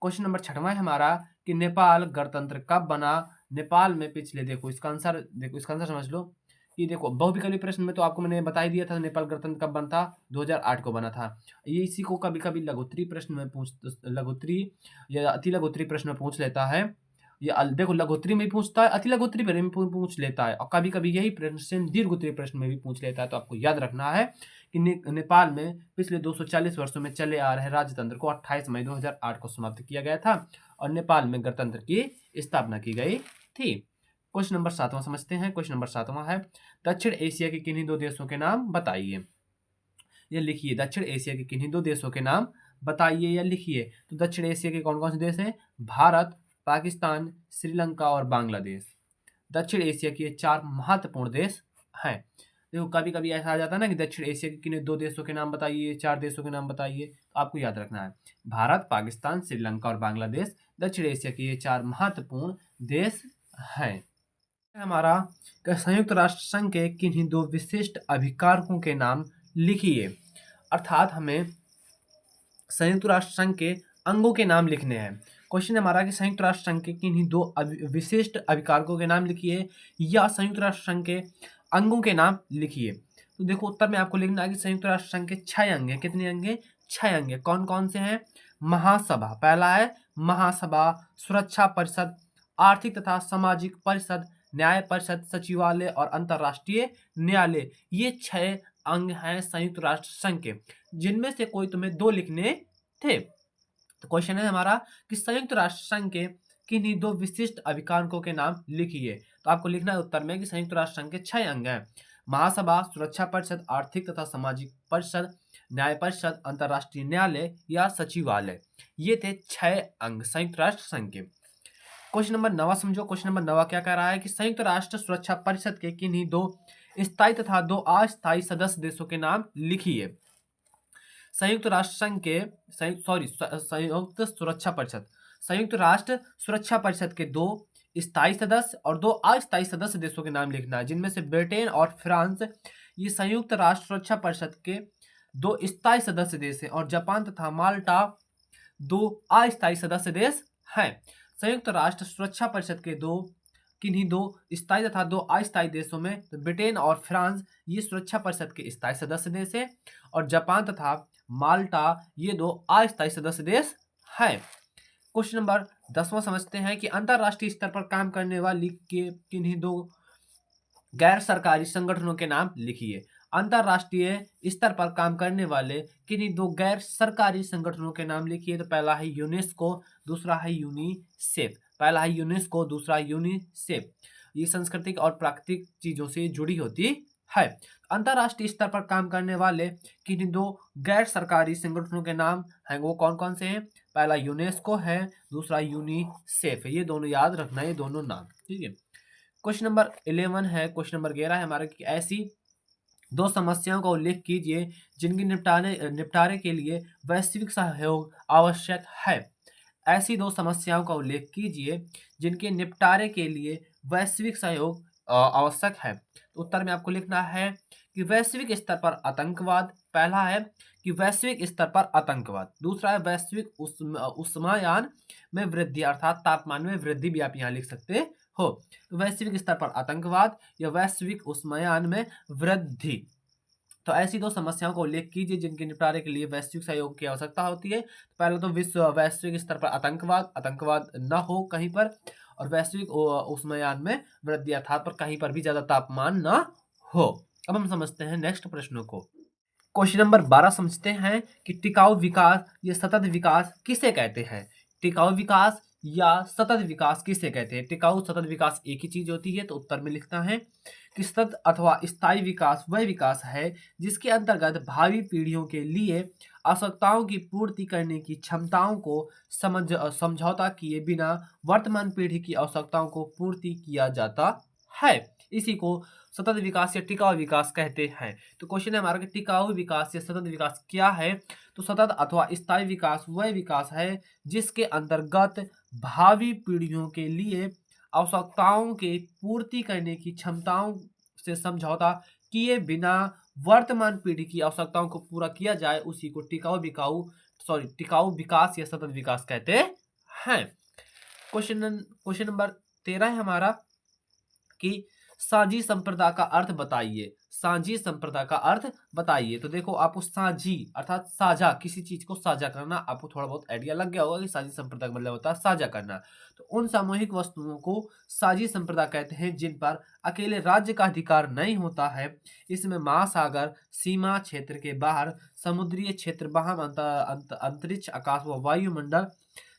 क्वेश्चन नंबर 6वां है हमारा कि नेपाल गणतंत्र कब बना? नेपाल में पिछले देखो इसका आंसर समझ लो कि देखो बहुविकल्पी प्रश्न में तो आपको मैंने बता ही दिया था नेपाल गणतंत्र कब बना था। 2008 को बना था। ये इसी को कभी कभी लघुत्तरी प्रश्न में लघुत्तरी या अति लघुत्तरी प्रश्न में पूछ लेता है। ये देखो लघुत्तरी में भी पूछता है, अति लघुत्तरी में भी पूछ लेता है और कभी कभी यही प्रश्न दीर्घ उत्तरीय प्रश्न में भी पूछ लेता है। तो आपको याद रखना है कि नेपाल में पिछले 240 वर्षों में चले आ रहे राजतंत्र को 28 मई 2008 को समाप्त किया गया था और नेपाल में गणतंत्र की स्थापना की गई थी। क्वेश्चन नंबर 7वां समझते हैं। क्वेश्चन नंबर 7वां है, दक्षिण एशिया के किन्हीं दो देशों के नाम बताइए। ये लिखिए, दक्षिण एशिया के किन्हीं दो देशों के नाम बताइए या लिखिए। तो दक्षिण एशिया के कौन कौन से देश हैं? भारत, पाकिस्तान, श्रीलंका और बांग्लादेश। दक्षिण एशिया के ये 4 महत्वपूर्ण देश हैं। देखो कभी कभी ऐसा आ जाता है ना कि दक्षिण एशिया के किन्हीं दो देशों के नाम बताइए, 4 देशों के नाम बताइए। तो आपको याद रखना है भारत, पाकिस्तान, श्रीलंका और बांग्लादेश दक्षिण एशिया के ये 4 महत्वपूर्ण देश हैं। हमारा संयुक्त राष्ट्र संघ के किन्हीं दो विशिष्ट अभिकारकों के नाम लिखिए। अर्थात हमें संयुक्त राष्ट्र संघ के अंगों के नाम लिखने हैं। क्वेश्चन हमारा कि संयुक्त राष्ट्र संघ के किन्हीं दो विशिष्ट अभिकारकों के नाम लिखिए या संयुक्त राष्ट्र संघ के अंगों के नाम लिखिए। तो देखो उत्तर में आपको लिखना है कि संयुक्त राष्ट्र संघ के 6 अंग हैं। कितने अंग हैं? 6 अंग हैं। कौन कौन से हैं? महासभा, पहला है महासभा, सुरक्षा परिषद, आर्थिक तथा सामाजिक परिषद, न्याय परिषद, सचिवालय और अंतर्राष्ट्रीय न्यायालय। ये 6 अंग हैं संयुक्त राष्ट्र संघ के, जिनमें से कोई तुम्हें 2 लिखने थे। तो क्वेश्चन है हमारा कि संयुक्त राष्ट्र संघ के किन्हीं दो विशिष्ट अभिकारकों के नाम लिखिए। तो आपको लिखना है उत्तर में कि संयुक्त राष्ट्र संघ के 6 अंग हैं, महासभा, सुरक्षा परिषद, आर्थिक तथा सामाजिक परिषद, न्याय परिषद, अंतर्राष्ट्रीय न्यायालय या सचिवालय। ये थे 6 अंग संयुक्त राष्ट्र संघ के। क्वेश्चन नंबर 9 समझो। क्वेश्चन नंबर 9 क्या कह रहा है कि संयुक्त राष्ट्र सुरक्षा परिषद के किन्हीं दो स्थायी तथा 2 अस्थायी सदस्य देशों के नाम लिखिए। संयुक्त राष्ट्र संघ के संयुक्त सुरक्षा परिषद, संयुक्त राष्ट्र सुरक्षा परिषद के 2 स्थायी सदस्य और 2 अस्थायी सदस्य देशों के नाम लिखना है, जिनमें से ब्रिटेन और फ्रांस ये संयुक्त राष्ट्र सुरक्षा परिषद के 2 स्थायी सदस्य देश हैं और जापान तथा माल्टा 2 अस्थायी सदस्य देश हैं। संयुक्त राष्ट्र सुरक्षा परिषद के किन्हीं दो स्थायी तथा 2 अस्थायी देशों में तो ब्रिटेन और फ्रांस ये सुरक्षा परिषद के स्थायी सदस्य देश हैं और जापान तथा माल्टा ये 2 अस्थायी सदस्य देश हैं। क्वेश्चन नंबर 10वां समझते हैं कि अंतरराष्ट्रीय स्तर पर काम करने वाली के किन्हीं दो गैर सरकारी संगठनों के नाम लिखिए। अंतरराष्ट्रीय स्तर पर काम करने वाले किन्हीं 2 गैर सरकारी संगठनों के नाम लिखिए। तो पहला है यूनेस्को, दूसरा है यूनिसेफ। पहला है यूनेस्को, दूसरा यूनिसेफ। ये सांस्कृतिक और प्राकृतिक चीजों से जुड़ी होती है। अंतरराष्ट्रीय स्तर पर काम करने वाले किन्हीं 2 गैर सरकारी संगठनों के नाम हैं, वो कौन कौन से हैं? पहला यूनेस्को है, दूसरा यूनिसेफ है। ये दोनों याद रखना है, ये दोनों नाम, ठीक है। क्वेश्चन नंबर 11 है, क्वेश्चन नंबर 11 है हमारा कि ऐसी 2 समस्याओं का उल्लेख कीजिए जिनके निपटारे के लिए वैश्विक सहयोग आवश्यक है। ऐसी 2 समस्याओं का उल्लेख कीजिए जिनके निपटारे के लिए वैश्विक सहयोग आवश्यक है। तो उत्तर में आपको लिखना है कि वैश्विक स्तर पर आतंकवाद, पहला है कि वैश्विक स्तर पर आतंकवाद, दूसरा है वैश्विक उष्मायान में वृद्धि अर्थात तापमान में वृद्धि भी आप यहाँ लिख सकते हो। वैश्विक स्तर पर आतंकवाद या वैश्विक उष्मायान में वृद्धि। तो ऐसी 2 समस्याओं का उल्लेख कीजिए जिनके निपटारे के लिए वैश्विक सहयोग की आवश्यकता होती है। तो पहले तो वैश्विक स्तर पर आतंकवाद न हो कहीं पर, और वैश्विक उष्मायान में वृद्धि अर्थात पर कहीं पर भी ज्यादा तापमान न हो। अब हम समझते हैं नेक्स्ट प्रश्नों को। क्वेश्चन नंबर 12 समझते हैं कि टिकाऊ विकास या सतत विकास किसे कहते हैं। टिकाऊ विकास या सतत विकास किसे कहते हैं? टिकाऊ सतत विकास एक ही चीज होती है। तो उत्तर में लिखता है कि सतत अथवा स्थायी विकास वह विकास है जिसके अंतर्गत भावी पीढ़ियों के लिए आवश्यकताओं की पूर्ति करने की क्षमताओं को समझौता किए बिना वर्तमान पीढ़ी की आवश्यकताओं को पूर्ति किया जाता है। इसी को सतत विकास या टिकाऊ विकास कहते हैं। तो क्वेश्चन है हमारा कि टिकाऊ विकास या सतत विकास क्या है? तो सतत अथवा स्थायी विकास वह विकास है जिसके अंतर्गत भावी पीढ़ियों के लिए आवश्यकताओं के पूर्ति करने की क्षमताओं से समझौता किए बिना वर्तमान पीढ़ी की आवश्यकताओं को पूरा किया जाए, उसी को टिकाऊ विकास या सतत विकास कहते हैं। क्वेश्चन नंबर 13 है हमारा कि साझी संप्रदा का अर्थ बताइए। साझी संप्रदाय का अर्थ बताइए। तो देखो आपको साझी अर्थात साझा, किसी चीज को साझा करना, आपको थोड़ा बहुत आइडिया लग गया होगा कि साझी संप्रदाय का मतलब होता है साझा करना। तो उन सामूहिक वस्तुओं को साझी संप्रदाय कहते हैं जिन पर अकेले राज्य का अधिकार नहीं होता है। इसमें महासागर, सीमा क्षेत्र के बाहर, समुद्रीय क्षेत्र, अंतरिक्ष, आकाश व वायुमंडल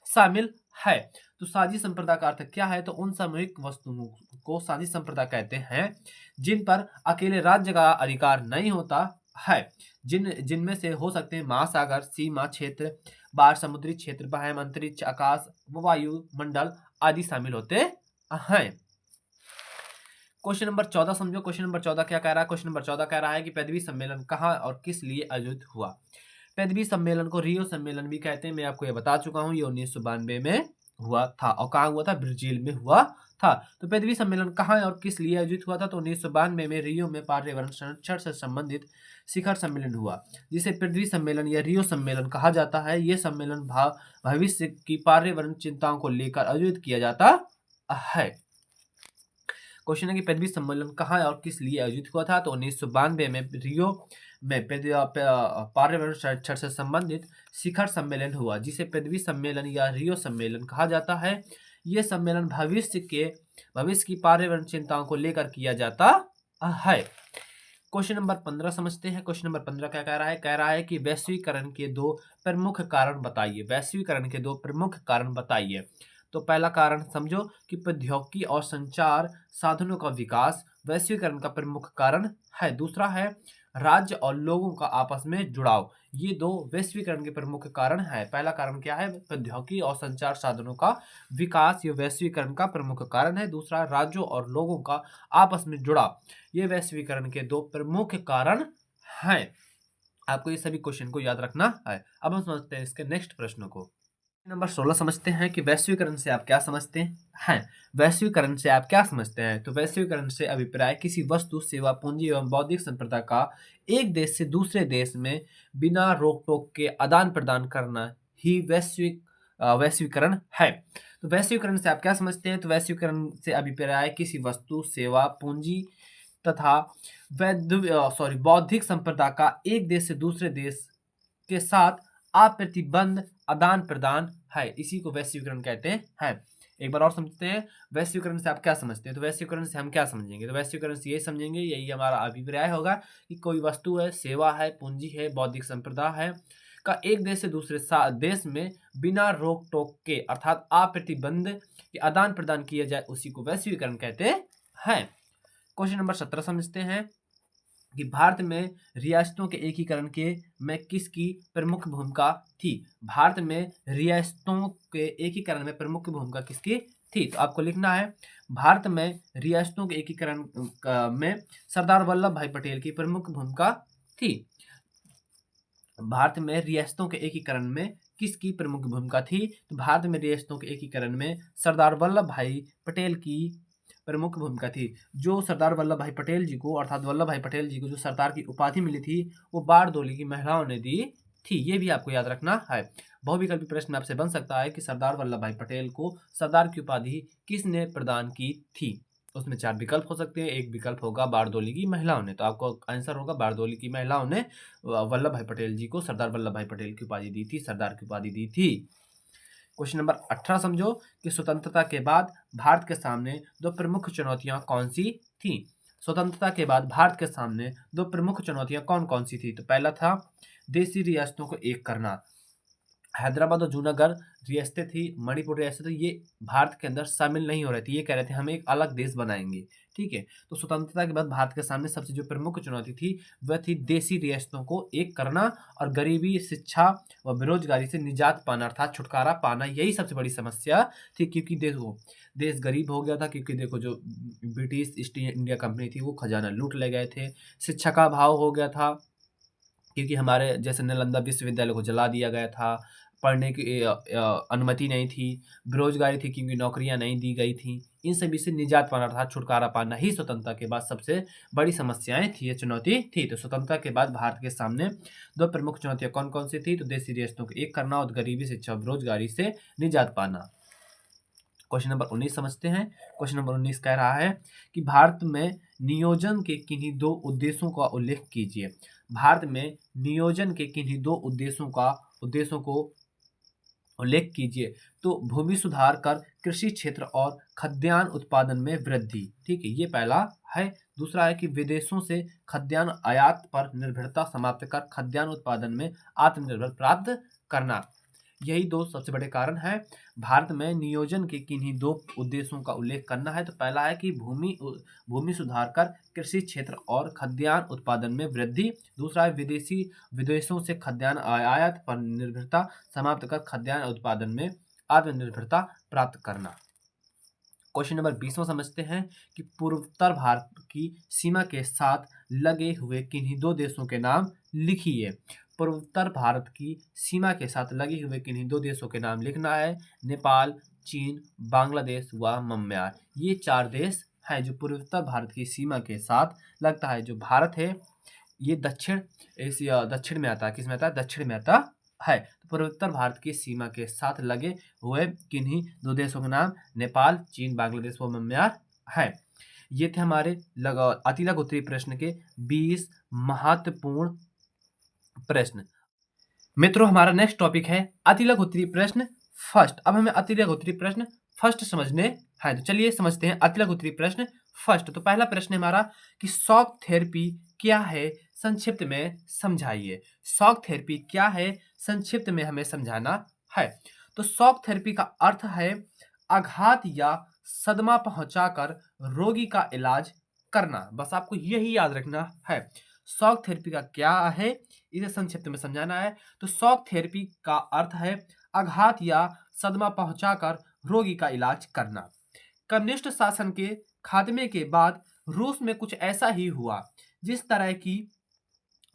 शामिल है। तो साझी संप्रदाय का अर्थ क्या है? तो उन सामूहिक वस्तुओं को साझी संप्रदाय कहते हैं जिन पर अकेले राज्य का अधिकार नहीं होता है, जिनमें से हो सकते हैं महासागर, सीमा क्षेत्र, बाहर समुद्री क्षेत्र, बाह्य अंतरिक्ष, आकाश व वायुमंडल आदि शामिल होते हैं। क्वेश्चन नंबर 14 समझो। क्वेश्चन नंबर 14 क्या कह रहा है? क्वेश्चन नंबर 14 कह रहा है कि पृथ्वी सम्मेलन कहाँ और किस लिए आयोजित हुआ? पृथ्वी सम्मेलन को रियो सम्मेलन भी कहते हैं, मैं आपको ये बता चुका हूँ। ये 1992 में हुआ था। और कहाँ हुआ था? ब्राजील में हुआ था। तो पृथ्वी सम्मेलन कहाँ और किस लिए आयोजित हुआ था? तो 1992 में रियो में पर्यावरण संरक्षण से संबंधित शिखर सम्मेलन हुआ, जिसे पृथ्वी सम्मेलन या रियो सम्मेलन कहा जाता है। ये सम्मेलन भविष्य की पर्यावरण चिंताओं को लेकर आयोजित किया जाता है। क्वेश्चन है कि पृथ्वी सम्मेलन कहाँ और किस लिए आयोजित हुआ था? तो 1992 में रियो में पर्यावरण संरक्षण से संबंधित शिखर सम्मेलन हुआ, जिसे पृथ्वी सम्मेलन या रियो सम्मेलन कहा जाता है। ये सम्मेलन भविष्य की पर्यावरण चिंताओं को लेकर किया जाता है। क्वेश्चन नंबर 15 समझते हैं। क्वेश्चन नंबर 15 क्या कह रहा है? कह रहा है कि वैश्वीकरण के दो प्रमुख कारण बताइए। वैश्वीकरण के दो प्रमुख कारण बताइए। तो पहला कारण समझो कि प्रौद्योगिकी और संचार साधनों का विकास वैश्वीकरण का प्रमुख कारण है। दूसरा है राज्य और लोगों का आपस में जुड़ाव। ये दो वैश्वीकरण के प्रमुख कारण है। पहला कारण क्या है? प्रौद्योगिकी और संचार साधनों का विकास, ये वैश्वीकरण का प्रमुख कारण है। दूसरा राज्यों और लोगों का आपस में जुड़ाव, ये वैश्वीकरण के दो प्रमुख कारण हैं। आपको ये सभी क्वेश्चन को याद रखना है। अब हम समझते हैं इसके नेक्स्ट प्रश्न को। नंबर 16 समझते हैं कि वैश्वीकरण से आप क्या समझते हैं। वैश्वीकरण से आप क्या समझते हैं? तो वैश्वीकरण से अभिप्राय किसी वस्तु, सेवा, पूंजी एवं बौद्धिक संपदा का एक देश से दूसरे देश में बिना रोक टोक के आदान प्रदान करना ही वैश्वीकरण है। तो वैश्वीकरण से आप क्या समझते हैं? तो वैश्वीकरण से अभिप्राय किसी वस्तु, सेवा, पूंजी तथा बौद्धिक संपदा का एक देश से दूसरे देश के साथ अप्रतिबंध आदान प्रदान है। इसी को वैश्वीकरण कहते हैं। एक बार और समझते हैं, वैश्वीकरण से आप क्या समझते हैं? तो वैश्वीकरण से हम क्या समझेंगे? तो वैश्वीकरण से यही समझेंगे, यही हमारा अभिप्राय होगा कि कोई वस्तु है, सेवा है, पूंजी है, बौद्धिक संपदा है का एक देश से दूसरे देश में बिना रोक टोक के अर्थात अप्रतिबंध के आदान प्रदान किया जाए, उसी को वैश्वीकरण कहते हैं। क्वेश्चन नंबर 17 समझते हैं कि भारत में रियासतों के एकीकरण के में किसकी प्रमुख भूमिका थी? भारत में रियासतों के एकीकरण में प्रमुख भूमिका किसकी थी? तो आपको लिखना है भारत में रियासतों के एकीकरण में सरदार वल्लभ भाई पटेल की प्रमुख भूमिका थी। भारत में रियासतों के एकीकरण में किसकी प्रमुख भूमिका थी? तो भारत में रियासतों के एकीकरण में सरदार वल्लभ भाई पटेल की प्रमुख भूमिका थी। जो सरदार वल्लभ भाई पटेल जी को अर्थात वल्लभ भाई पटेल जी को जो सरदार की उपाधि मिली थी, वो बारदोली की महिलाओं ने दी थी। ये भी आपको याद रखना है। बहुविकल्पी प्रश्न आपसे बन सकता है कि सरदार वल्लभ भाई पटेल को सरदार की उपाधि किसने प्रदान की थी? उसमें 4 विकल्प हो सकते हैं। एक विकल्प होगा बारदोली की महिलाओं ने, तो आपको आंसर होगा बारदोली की महिलाओं ने वल्लभ भाई पटेल जी को सरदार वल्लभ भाई पटेल की उपाधि दी थी, सरदार की उपाधि दी थी। क्वेश्चन नंबर 18 समझो कि स्वतंत्रता के बाद भारत के सामने दो प्रमुख चुनौतियां कौन सी थी? स्वतंत्रता के बाद भारत के सामने दो प्रमुख चुनौतियां कौन कौन सी थी? तो पहला था देशी रियासतों को एक करना। हैदराबाद और जूनागढ़ रियासतें थी, मणिपुर रियासत थी, ये भारत के अंदर शामिल नहीं हो रहे थे। ये कह रहे थे हम एक अलग देश बनाएंगे। ठीक है, तो स्वतंत्रता के बाद भारत के सामने सबसे जो प्रमुख चुनौती थी वह थी देशी रियासतों को एक करना और गरीबी, शिक्षा व बेरोजगारी से निजात पाना अर्थात छुटकारा पाना। यही सबसे बड़ी समस्या थी, क्योंकि देखो देश गरीब हो गया था, क्योंकि देखो जो ब्रिटिश ईस्ट इंडिया कंपनी थी वो खजाना लूट ले गए थे। शिक्षा का अभाव हो गया था, क्योंकि हमारे जैसे नालंदा विश्वविद्यालय को जला दिया गया था, पढ़ने की अनुमति नहीं थी। बेरोजगारी थी, क्योंकि नौकरियां नहीं दी गई थी। इन सभी से निजात पाना अर्थात छुटकारा पाना ही स्वतंत्रता के बाद सबसे बड़ी समस्याएं थी, ये चुनौती थी। तो स्वतंत्रता के बाद भारत के सामने दो प्रमुख चुनौतियां कौन कौन सी थी? तो देशी रियासतों को एक करना और गरीबी, शिक्षा, बेरोजगारी से निजात पाना। क्वेश्चन नंबर 19 समझते हैं। क्वेश्चन नंबर 19 कह रहा है कि भारत में नियोजन के किन्हीं दो उद्देश्यों का उल्लेख कीजिए। भारत में नियोजन के किन्हीं दो उद्देश्यों को उल्लेख कीजिए। तो भूमि सुधार कर कृषि क्षेत्र और खाद्यान्न उत्पादन में वृद्धि। ठीक है, ये पहला है। दूसरा है कि विदेशों से खाद्यान्न आयात पर निर्भरता समाप्त कर खाद्यान्न उत्पादन में आत्मनिर्भर प्राप्त करना। यही दो सबसे बड़े कारण हैं। भारत में नियोजन के किन्हीं दो उद्देश्यों का उल्लेख करना है। तो पहला है कि भूमि सुधार कर कृषि क्षेत्र और खाद्यान्न उत्पादन में वृद्धि। दूसरा है विदेशों से खाद्यान्न आयात पर निर्भरता समाप्त कर खाद्यान्न उत्पादन में आत्मनिर्भरता प्राप्त करना। क्वेश्चन नंबर 20 समझते हैं कि पूर्वोत्तर भारत की सीमा के साथ लगे हुए किन्हीं दो देशों के नाम लिखिए। पूर्वोत्तर भारत की सीमा के साथ लगे हुए किन्हीं दो देशों के नाम लिखना है। नेपाल, चीन, बांग्लादेश व म्यांमार। ये चार देश हैं जो पूर्वोत्तर भारत की सीमा के साथ लगता है। जो भारत है ये दक्षिण एशिया, दक्षिण में आता है। किस में आता है? दक्षिण में आता है। तो पूर्वोत्तर भारत की सीमा के साथ लगे हुए किन्हीं दो देशों के नाम नेपाल, चीन, बांग्लादेश व म्यांमार है। ये थे हमारे अति लघु उत्तरीय प्रश्न के 20 महत्वपूर्ण प्रश्न। मित्रों, हमारा नेक्स्ट टॉपिक है अति लघु उत्तरीय प्रश्न फर्स्ट। अब हमें अति लघु उत्तरीय प्रश्न फर्स्ट समझने हैं। तो चलिए समझते हैं अति लघु उत्तरीय प्रश्न फर्स्ट। तो पहला प्रश्न है हमारा कि शॉक थेरेपी क्या है, संक्षिप्त में समझाइए। शॉक थेरेपी क्या है, संक्षिप्त में हमें समझाना है। तो शॉक थेरेपी का अर्थ है आघात या सदमा पहुंचाकर रोगी का इलाज करना। बस आपको यही याद रखना है। शॉक थेरेपी का क्या है, इसे संक्षिप्त में समझाना है। तो शॉक थेरेपी का अर्थ है आघात या सदमा पहुंचाकर रोगी का इलाज करना। कम्युनिस्ट शासन के खात्मे के बाद रूस में कुछ ऐसा ही हुआ। जिस तरह की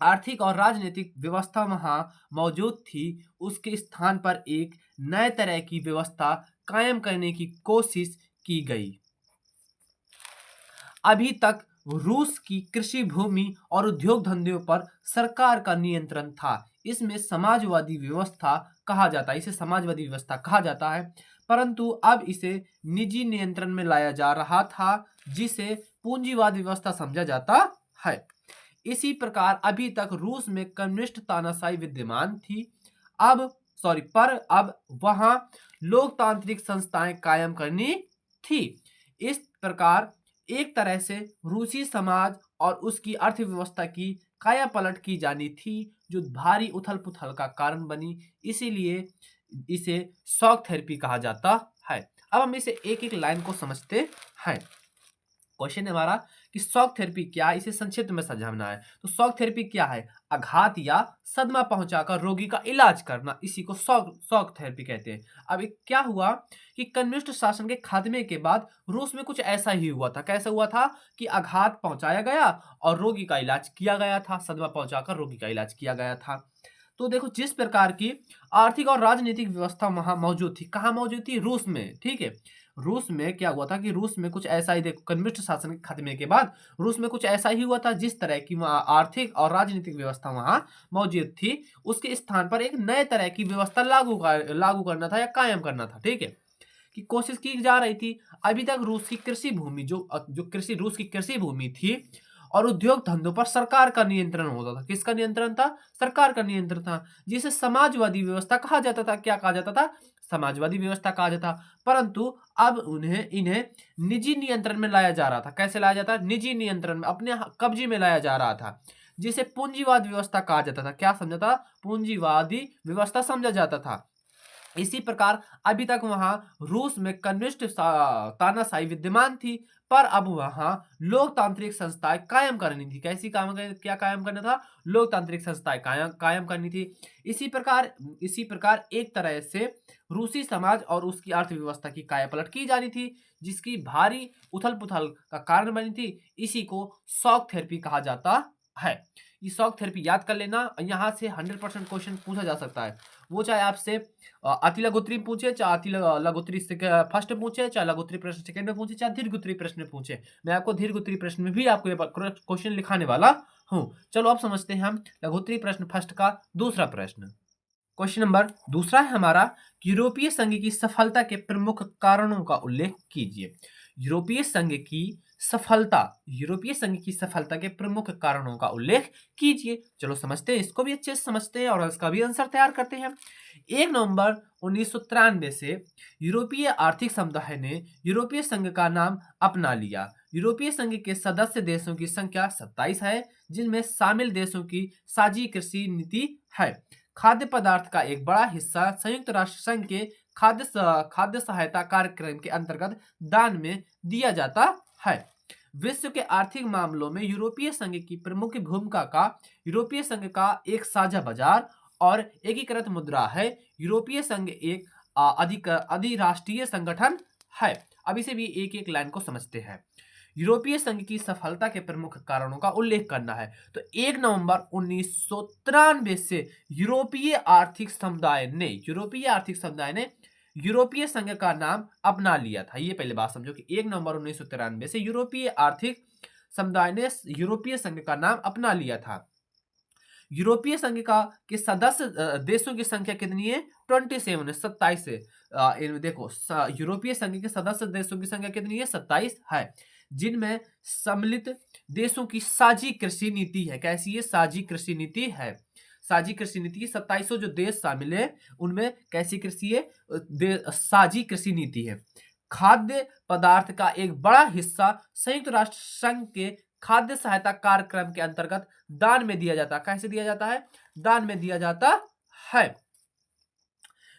आर्थिक और राजनीतिक व्यवस्था वहां मौजूद थी, उसके स्थान पर एक नए तरह की व्यवस्था कायम करने की कोशिश की गई। अभी तक रूस की कृषि भूमि और उद्योग धंधों पर सरकार का नियंत्रण था। इसमें समाजवादी व्यवस्था कहा जाता है, इसे समाजवादी व्यवस्था कहा जाता है। परंतु अब इसे निजी नियंत्रण में लाया जा रहा था, जिसे पूंजीवाद व्यवस्था समझा जाता है। इसी प्रकार अभी तक रूस में कम्युनिस्ट तानाशाही विद्यमान थी। पर अब वहां लोकतांत्रिक संस्थाएं कायम करनी थी। इस प्रकार एक तरह से रूसी समाज और उसकी अर्थव्यवस्था की कायापलट की जानी थी, जो भारी उथल पुथल का कारण बनी। इसीलिए इसे शॉक थेरेपी कहा जाता है। अब हम इसे एक एक लाइन को समझते हैं। क्वेश्चन है हमारा कि शॉक थेरेपी क्या है, इसे संक्षिप्त में समझाना है। तो शॉक थेरेपी क्या है? आघात या सदमा पहुंचाकर रोगी का इलाज करना, इसी को शॉक थेरेपी कहते हैं। अब क्या हुआ कि कम्युनिस्ट शासन के खात्मे के बाद रूस में कुछ ऐसा ही हुआ था। कैसा हुआ था कि आघात पहुंचाया गया और रोगी का इलाज किया गया था। सदमा पहुंचाकर रोगी का इलाज किया गया था। तो देखो, जिस प्रकार की आर्थिक और राजनीतिक व्यवस्था वहां मौजूद थी, कहाँ मौजूद थी? रूस में। ठीक है, रूस में क्या हुआ था कि रूस में कुछ ऐसा ही, देखो कम्युनिस्ट शासन के खत्मे के बाद रूस में कुछ ऐसा ही हुआ था। जिस तरह की वहाँ आर्थिक और राजनीतिक व्यवस्था वहां मौजूद थी, उसके स्थान पर एक नए तरह की व्यवस्था लागू करना था या कायम करना था। ठीक है, कि कोशिश की जा रही थी। अभी तक रूस की कृषि भूमि रूस की कृषि भूमि थी और उद्योग धंधों पर सरकार का नियंत्रण होता था। किसका नियंत्रण था? सरकार का नियंत्रण था, जिसे समाजवादी व्यवस्था कहा जाता था। क्या कहा जाता था? समाजवादी व्यवस्था कहा जाता। परंतु अब इन्हें निजी नियंत्रण में लाया जा रहा था। कैसे लाया जाता? निजी नियंत्रण में, अपने कब्जे में लाया जा रहा था, जिसे पूंजीवाद व्यवस्था कहा जाता था। क्या समझा था? पूंजीवादी व्यवस्था समझा जाता था। इसी प्रकार अभी तक वहां रूस में कम्युनिस्ट तानाशाही विद्यमान थी, पर अब वहां लोकतांत्रिक संस्थाएं कायम करनी थी। क्या कायम करना था? लोकतांत्रिक संस्थाएं कायम करनी थी। इसी प्रकार एक तरह से रूसी समाज और उसकी अर्थव्यवस्था की कायापलट की जानी थी, जिसकी भारी उथल पुथल का कारण बनी थी। इसी को शॉक थेरेपी कहा जाता है। ये शॉक थेरेपी याद कर लेना, यहाँ से 100% क्वेश्चन पूछा जा सकता है। वो चाहे आपसे अति लघुत्तरी पूछे, चाहे अति लघुत्तरी फर्स्ट पूछे, चाहे लघुत्तरी प्रश्न सेकंड में पूछे, चाहे दीर्घोत्तरी प्रश्न में पूछे। मैं आपको दीर्घोत्तरी प्रश्न में भी आपको क्वेश्चन लिखाने वाला हूँ। चलो अब समझते हैं हम लघुत्तरी प्रश्न फर्स्ट का दूसरा प्रश्न। क्वेश्चन नंबर दूसरा है हमारा, यूरोपीय संघ की सफलता के प्रमुख कारणों का उल्लेख कीजिए। यूरोपीय संघ की सफलता, यूरोपीय संघ की सफलता के प्रमुख कारणों का उल्लेख कीजिए। चलो समझते हैं, इसको भी अच्छे से समझते हैं और इसका भी आंसर तैयार करते हैं। 1 नवंबर 1993 से यूरोपीय आर्थिक समुदाय ने यूरोपीय संघ का नाम अपना लिया। यूरोपीय संघ के सदस्य देशों की संख्या 27 है, जिनमें शामिल देशों की साझी कृषि नीति है। खाद्य पदार्थ का एक बड़ा हिस्सा संयुक्त राष्ट्र संघ के खाद्य सहायता कार्यक्रम के अंतर्गत दान में दिया जाता है। विश्व के आर्थिक मामलों में यूरोपीय संघ की प्रमुख भूमिका का यूरोपीय संघ का एक साझा बाजार और एकीकृत मुद्रा है। यूरोपीय संघ एक अधिराष्ट्रीय संगठन है। अब इसे भी एक एक लाइन को समझते हैं। यूरोपीय संघ की सफलता के प्रमुख कारणों का उल्लेख करना है। तो 1 नवंबर 1993 से यूरोपीय आर्थिक समुदाय ने यूरोपीय संघ का नाम अपना लिया था। ये पहले बात समझो कि 1 नवंबर 1993 से यूरोपीय आर्थिक समुदाय ने यूरोपीय संघ का नाम अपना लिया था। यूरोपीय संघ का के सदस्य देशों की संख्या कितनी है? 27 है, 27 है। इनमें देखो यूरोपीय संघ के सदस्य देशों की संख्या कितनी है? 27 है, जिनमें सम्मिलित देशों की साझी कृषि नीति है। कैसी है? साझी कृषि नीति है। साझी कृषि नीति 27 जो देश शामिल है उनमें कैसी कृषि है? साझी कृषि नीति है। खाद्य पदार्थ का एक बड़ा हिस्सा संयुक्त राष्ट्र संघ के खाद्य सहायता कार्यक्रम के अंतर्गत दान में दिया जाता है। कैसे दिया जाता है? दान में दिया जाता है।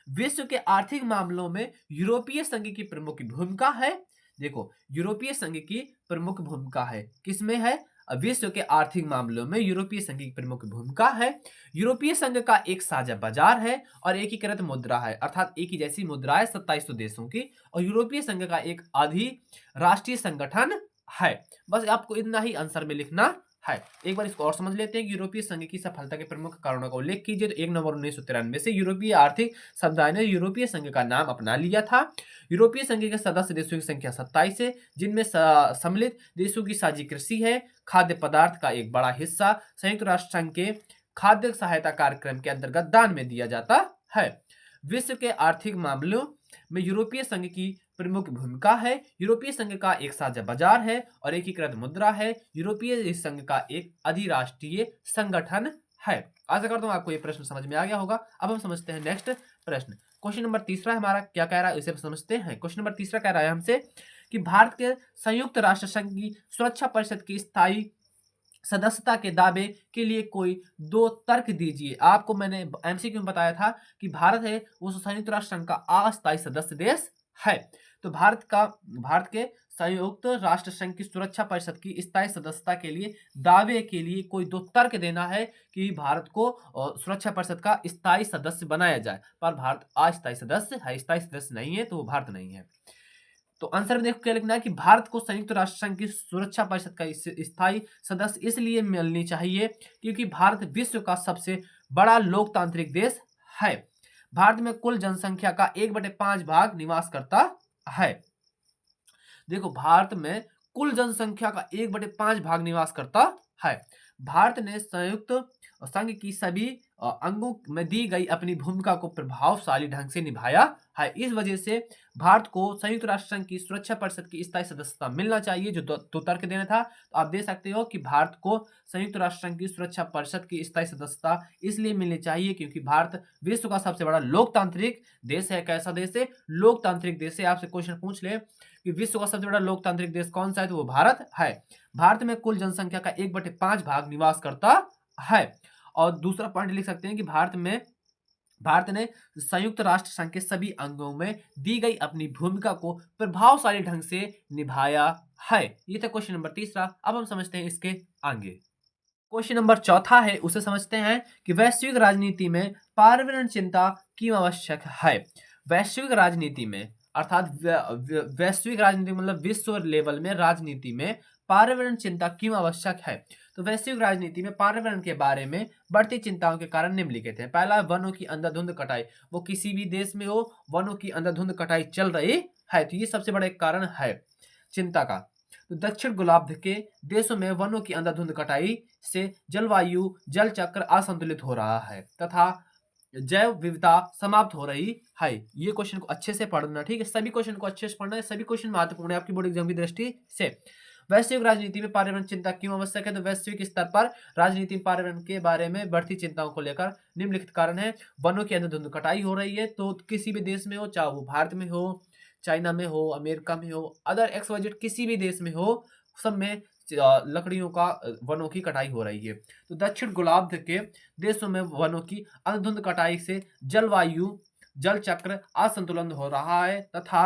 विश्व के आर्थिक मामलों में यूरोपीय संघ की प्रमुख भूमिका है। देखो, यूरोपीय संघ की प्रमुख भूमिका है, किसमें है? विश्व के आर्थिक मामलों में यूरोपीय संघ की प्रमुख भूमिका है। यूरोपीय संघ का एक साझा बाजार है और एकीकृत मुद्रा है, अर्थात एक ही जैसी मुद्रा है 27 देशों की, और यूरोपीय संघ का एक अधिराष्ट्रीय संगठन है। बस आपको इतना ही आंसर में लिखना है। एक बार इसको और समझ लेते हैं कि यूरोपीय संघ की सफलता के प्रमुख कारणों का उल्लेख कीजिए। तो 1 नवंबर 1993 से यूरोपीय आर्थिक समुदाय ने यूरोपीय संघ का नाम अपना लिया था। यूरोपीय संघ के सदस्य देशों की संख्या 27 है, जिनमें सम्मिलित देशों की साझी कृषि है। खाद्य पदार्थ का एक बड़ा हिस्सा संयुक्त राष्ट्र संघ के खाद्य सहायता कार्यक्रम के अंतर्गत दान में दिया जाता है। विश्व के आर्थिक मामलों में यूरोपीय संघ की प्रमुख भूमिका है। यूरोपीय संघ का एक साझा बाजार है और एकीकृत मुद्रा है। यूरोपीय संघ का एक अधिराष्ट्रीय संगठन है। आशा करता हूं आपको ये प्रश्न समझ में आ गया होगा। अब हम समझते हैं नेक्स्ट प्रश्न। क्वेश्चन नंबर तीसरा हमारा क्या कह रहा है, इसे समझते हैं। क्वेश्चन नंबर तीसरा कह रहा है हमसे कि भारत के संयुक्त राष्ट्र संघ की सुरक्षा परिषद की स्थायी सदस्यता के दावे के लिए कोई 2 तर्क दीजिए। आपको मैंने एमसीक्यू में बताया था कि भारत है वो संयुक्त राष्ट्र संघ का अस्थायी सदस्य देश है। तो भारत के संयुक्त राष्ट्र संघ की सुरक्षा परिषद की स्थायी सदस्यता के लिए दावे के लिए कोई 2 तर्क देना है कि भारत को सुरक्षा परिषद का स्थायी सदस्य बनाया जाए। पर भारत अस्थायी सदस्य है, स्थायी सदस्य नहीं है, तो वो भारत नहीं है। तो आंसर में देखो क्या लिखना है कि भारत को संयुक्त राष्ट्र संघ की सुरक्षा परिषद का स्थायी सदस्य इसलिए मिलनी चाहिए क्योंकि भारत विश्व का सबसे बड़ा लोकतांत्रिक देश है। भारत में कुल जनसंख्या का 1/5 भाग निवास करता है। देखो, भारत में कुल जनसंख्या का 1/5 भाग निवास करता है। भारत ने संयुक्त संघ की सभी अंगों में दी गई अपनी भूमिका को प्रभावशाली ढंग से निभाया है। इस वजह से भारत को संयुक्त राष्ट्र संघ की सुरक्षा परिषद की स्थायी सदस्यता मिलना चाहिए। जो दो तर्क देना था, तो आप दे सकते हो कि भारत को संयुक्त राष्ट्र संघ की सुरक्षा परिषद की स्थायी सदस्यता इसलिए मिलनी चाहिए क्योंकि भारत विश्व का सबसे बड़ा लोकतांत्रिक देश है। कैसा देश है? लोकतांत्रिक देश है। आपसे क्वेश्चन पूछ ले कि विश्व का सबसे बड़ा लोकतांत्रिक देश कौन सा है, तो वो भारत है। भारत में कुल जनसंख्या का 1/5 भाग निवास करता है। और दूसरा पॉइंट लिख सकते हैं कि भारत ने संयुक्त राष्ट्र संघ के सभी अंगों में दी गई अपनी भूमिका को प्रभावशाली ढंग से निभाया है। ये था क्वेश्चन नंबर तीसरा। अब हम समझते हैं इसके आगे। क्वेश्चन नंबर चौथा है, उसे समझते हैं कि वैश्विक राजनीति में पर्यावरण चिंता क्यों आवश्यक है। वैश्विक राजनीति में अर्थात वैश्विक राजनीति मतलब विश्व लेवल में राजनीति में पर्यावरण चिंता क्यों आवश्यक है। तो वैश्विक राजनीति में पर्यावरण के बारे में बढ़ती चिंताओं के कारण निम्नलिखित है। पहला, वनों की अंधाधुंध कटाई। वो किसी भी देश में हो, वनों की अंधाधुंध कटाई चल रही है, तो ये सबसे बड़ा एक कारण है चिंता का। तो दक्षिण गोलार्ध के देशों में वनों की अंधाधुंध कटाई से जलवायु जल चक्र असंतुलित हो रहा है तथा जैव विविधता समाप्त हो रही है। ये क्वेश्चन को अच्छे से पढ़ना, ठीक है, सभी क्वेश्चन को अच्छे से पढ़ना है, सभी क्वेश्चन महत्वपूर्ण है आपकी बोर्ड एग्जाम की दृष्टि से। वैश्विक राजनीति में पर्यावरण चिंता क्यों आवश्यक है? तो वैश्विक स्तर पर राजनीति में पर्यावरण के बारे में बढ़ती चिंताओं को लेकर निम्नलिखित कारण है। वनों की अंधाधुंध कटाई हो रही है, तो किसी भी देश में हो, चाहे वो भारत में हो, चाइना में हो, अमेरिका में हो, अदर XYZ किसी भी देश में हो, सब में लकड़ियों का वनों की कटाई हो रही है। तो दक्षिण गोलार्ध के देशों में वनों की अंधाधुंध कटाई से जलवायु जल चक्र असंतुलन हो रहा है तथा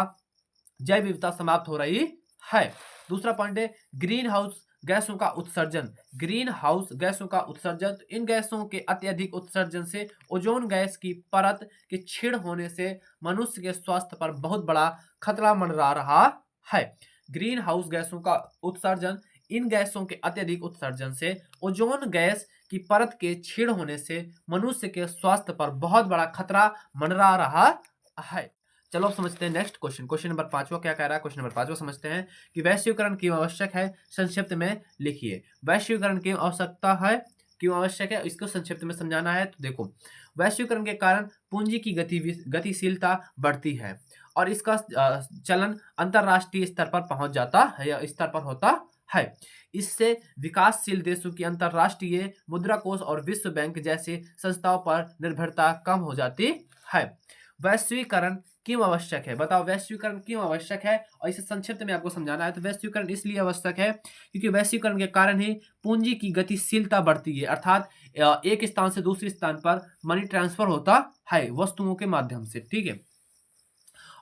जैव विविधता समाप्त हो रही है। दूसरा पॉइंट है ग्रीन हाउस गैसों का उत्सर्जन। ग्रीन हाउस गैसों का उत्सर्जन, तो इन गैसों के अत्यधिक उत्सर्जन से ओजोन गैस की परत के क्षीण होने से मनुष्य के स्वास्थ्य पर बहुत बड़ा खतरा मंडरा रहा है। ग्रीन हाउस गैसों का उत्सर्जन, इन गैसों के अत्यधिक उत्सर्जन से ओजोन गैस की परत के क्षीण होने से मनुष्य के स्वास्थ्य पर बहुत बड़ा खतरा मंडरा रहा है। चलो अब समझते हैं नेक्स्ट क्वेश्चन। क्वेश्चन नंबर 5वां क्या कह रहा है? क्वेश्चन नंबर 5वां समझते हैं कि वैश्वीकरण क्यों आवश्यक है, संक्षिप्त में लिखिए। वैश्वीकरण क्यों आवश्यकता है, क्यों आवश्यक है, इसको संक्षिप्त में समझाना है। तो देखो, वैश्वीकरण के कारण पूंजी की गतिशीलता बढ़ती है और इसका चलन अंतरराष्ट्रीय स्तर पर पहुंच जाता है या स्तर पर होता है। इससे विकासशील देशों की अंतरराष्ट्रीय मुद्रा कोष और विश्व बैंक जैसे संस्थाओं पर निर्भरता कम हो जाती है। वैश्वीकरण क्यों आवश्यक है? बताओ, वैश्वीकरण क्यों आवश्यक है? और इसे संक्षिप्त में आपको समझाना है। तो वैश्वीकरण इसलिए आवश्यक है क्योंकि वैश्वीकरण के कारण ही पूंजी की गतिशीलता बढ़ती है, अर्थात एक स्थान से दूसरे स्थान पर मनी ट्रांसफर होता है वस्तुओं के माध्यम से, ठीक है।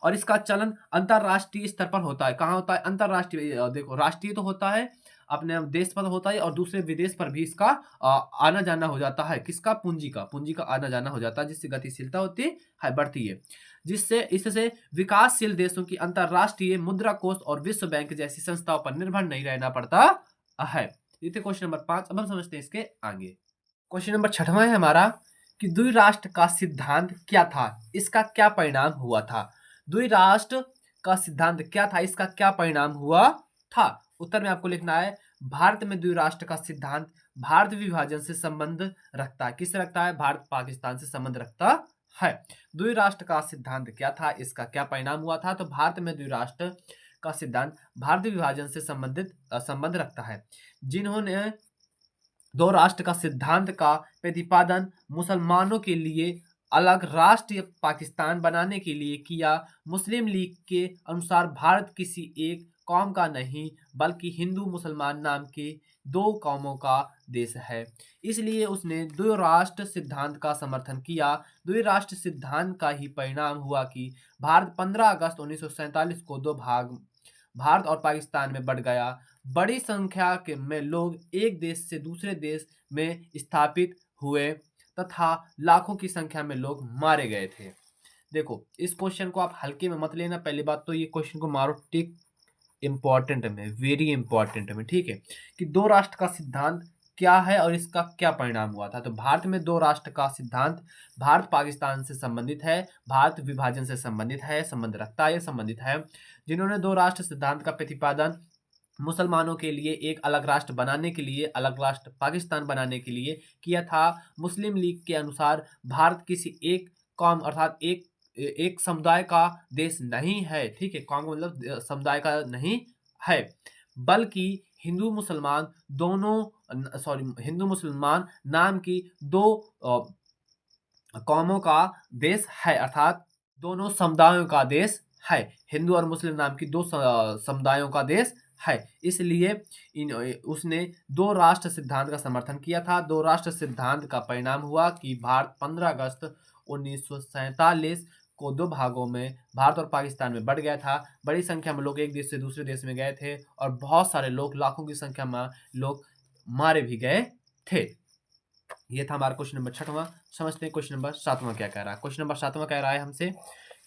और इसका चलन अंतरराष्ट्रीय स्तर पर होता है। कहाँ होता है? अंतरराष्ट्रीय। देखो, राष्ट्रीय तो होता है, अपने देश पर होता है, और दूसरे विदेश पर भी इसका आना जाना हो जाता है। किसका? पूंजी का आना जाना हो जाता है, जिससे गतिशीलता होती है, बढ़ती है, जिससे इससे विकासशील देशों की अंतरराष्ट्रीय मुद्रा कोष और विश्व बैंक जैसी संस्थाओं पर निर्भर नहीं रहना पड़ता है। ये थे क्वेश्चन नंबर 5। अब हम समझते हैं इसके आगे। क्वेश्चन नंबर 6वां है हमारा कि द्विराष्ट्र का सिद्धांत क्या था, इसका क्या परिणाम हुआ था? द्विराष्ट्र का सिद्धांत क्या था, इसका क्या परिणाम हुआ था? उत्तर में आपको लिखना है भारत में द्विराष्ट्र का सिद्धांत भारत विभाजन से संबंध रखता है। किससे रखता है? भारत पाकिस्तान से संबंध रखता है। द्विराष्ट्र का सिद्धांत क्या था, इसका क्या परिणाम हुआ था? तो भारत में द्विराष्ट्र का सिद्धांत भारत विभाजन से संबंध रखता है। जिन्होंने दो राष्ट्र का सिद्धांत का प्रतिपादन मुसलमानों के लिए अलग राष्ट्र पाकिस्तान बनाने के लिए किया। मुस्लिम लीग के अनुसार भारत किसी एक कौम का नहीं बल्कि हिंदू मुसलमान नाम के दो कौमों का देश है, इसलिए उसने द्विराष्ट्र सिद्धांत का समर्थन किया। द्विराष्ट्र सिद्धांत का ही परिणाम हुआ कि भारत 15 अगस्त 1947 को दो भाग भारत और पाकिस्तान में बढ़ गया। बड़ी संख्या में लोग एक देश से दूसरे देश में स्थापित हुए तथा लाखों की संख्या में लोग मारे गए थे। देखो, इस क्वेश्चन को आप हल्के में मत लेना। पहली बात तो ये क्वेश्चन को मारो टिक, इंपॉर्टेंट में, वेरी इंपॉर्टेंट में, ठीक है, कि दो राष्ट्र का सिद्धांत क्या है और इसका क्या परिणाम हुआ था। तो भारत में दो राष्ट्र का सिद्धांत भारत पाकिस्तान से संबंधित है, भारत विभाजन से संबंधित है, संबंध रखता है, संबंधित है। जिन्होंने दो राष्ट्र सिद्धांत का प्रतिपादन मुसलमानों के लिए एक अलग राष्ट्र बनाने के लिए, अलग राष्ट्र पाकिस्तान बनाने के लिए किया था। मुस्लिम लीग के अनुसार भारत किसी एक कौम अर्थात एक एक समुदाय का देश नहीं है, ठीक है, कौम का मतलब समुदाय का नहीं है, बल्कि हिंदू मुसलमान दोनों हिंदू मुसलमान नाम की दो कौमों का देश है, अर्थात दोनों समुदायों का देश है। हिंदू और मुस्लिम नाम की दो समुदायों का देश है, इसलिए उसने दो राष्ट्र सिद्धांत का समर्थन किया था। दो राष्ट्र सिद्धांत का परिणाम हुआ कि भारत 15 अगस्त 1947 को दो भागों में भारत और पाकिस्तान में बढ़ गया था। बड़ी संख्या में लोग एक देश से दूसरे देश में गए थे और बहुत सारे लोग, लाखों की संख्या में लोग मारे भी गए थे। ये था हमारा क्वेश्चन नंबर 6वां। समझते हैं क्वेश्चन नंबर 7वां क्या कह रहा है। क्वेश्चन नंबर 7वां कह रहा है हमसे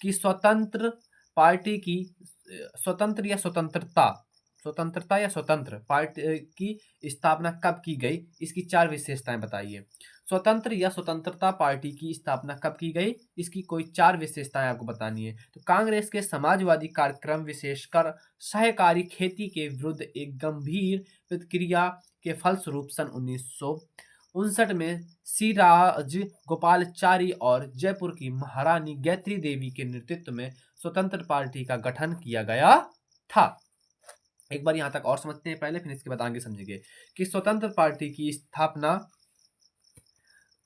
कि स्वतंत्र पार्टी की स्वतंत्र या स्वतंत्रता स्वतंत्रता या स्वतंत्र पार्टी की स्थापना कब की गई, इसकी चार विशेषताएं बताइए। स्वतंत्र या स्वतंत्रता पार्टी की स्थापना कब की गई, इसकी कोई चार विशेषताएं आपको बतानी है। तो कांग्रेस के समाजवादी कार्यक्रम विशेषकर सहकारी खेती के विरुद्ध एक गंभीर प्रतिक्रिया के फलस्वरूप सन 1959 में सी राजगोपालाचारी और जयपुर की महारानी गायत्री देवी के नेतृत्व में स्वतंत्र पार्टी का गठन किया गया था। एक बार यहां तक और समझते हैं पहले, फिर इसके बाद आगे समझेंगे कि स्वतंत्र पार्टी की स्थापना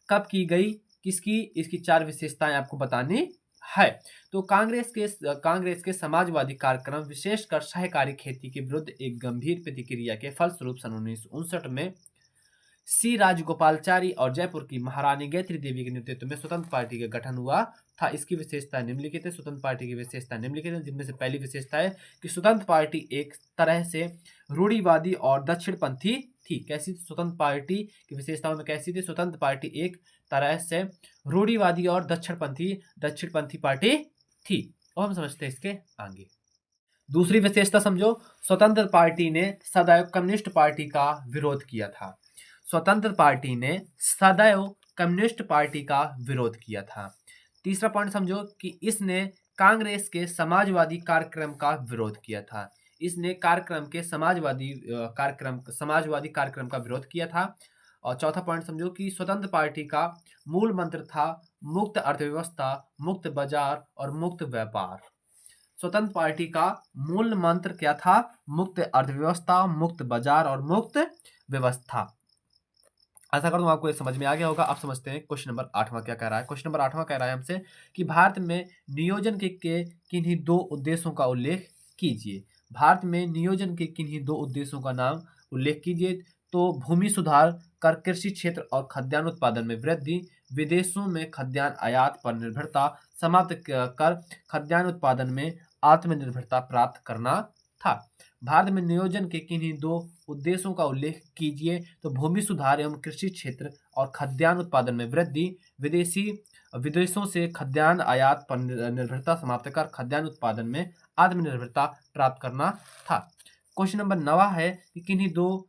कब की गई, किसकी, इसकी 4 विशेषताएं आपको बतानी है। तो कांग्रेस के समाजवादी कार्यक्रम, विशेषकर सहकारी खेती के विरुद्ध एक गंभीर प्रतिक्रिया के फलस्वरूप सन 1959 में सी राजगोपालाचारी और जयपुर की महारानी गायत्री देवी के नेतृत्व में स्वतंत्र पार्टी का गठन हुआ था। इसकी विशेषता निम्नलिखित है। स्वतंत्र पार्टी की विशेषता निम्नलिखित है, जिनमें से पहली विशेषता है कि स्वतंत्र पार्टी एक तरह से रूढ़िवादी और दक्षिणपंथी थी। कैसी स्वतंत्र पार्टी की विशेषताओं में कैसी थी? स्वतंत्र पार्टी एक तरह से रूढ़िवादी और दक्षिणपंथी पार्टी थी। और हम समझते हैं इसके आगे। दूसरी विशेषता समझो, स्वतंत्र पार्टी ने सदैव कम्युनिस्ट पार्टी का विरोध किया था। स्वतंत्र पार्टी ने सदैव कम्युनिस्ट पार्टी का विरोध किया था। तीसरा पॉइंट समझो कि इसने कांग्रेस के समाजवादी कार्यक्रम का विरोध किया था। इसने समाजवादी कार्यक्रम का विरोध किया था। और चौथा पॉइंट समझो कि स्वतंत्र पार्टी का मूल मंत्र था मुक्त अर्थव्यवस्था, मुक्त बाजार और मुक्त व्यापार। स्वतंत्र पार्टी का मूल मंत्र क्या था? मुक्त अर्थव्यवस्था, मुक्त बाजार और मुक्त व्यवस्था। आशा करता हूं आपको ये समझ में आ गया होगा। अब समझते हैं क्वेश्चन नंबर 8वां क्या कह रहा है। क्वेश्चन नंबर 8वां कह रहा है हमसे कि भारत में नियोजन के किन्हीं 2 उद्देश्यों का उल्लेख कीजिए। भारत में नियोजन के किन्हीं 2 उद्देश्यों का नाम उल्लेख कीजिए। तो भूमि सुधार कर कृषि क्षेत्र और खाद्यान्न उत्पादन में वृद्धि, विदेशों में खाद्यान्न आयात पर निर्भरता समाप्त कर खाद्यान्न उत्पादन में आत्मनिर्भरता प्राप्त करना था। भारत में नियोजन के किन्हीं 2 उद्देश्यों का उल्लेख कीजिए। तो भूमि सुधार एवं कृषि क्षेत्र और खाद्यान्न उत्पादन में वृद्धि, विदेशों से खाद्यान्न आयात पर निर्भरता समाप्त कर खाद्यान्न उत्पादन में आत्मनिर्भरता प्राप्त करना था। क्वेश्चन नंबर 9 है कि किन्हीं 2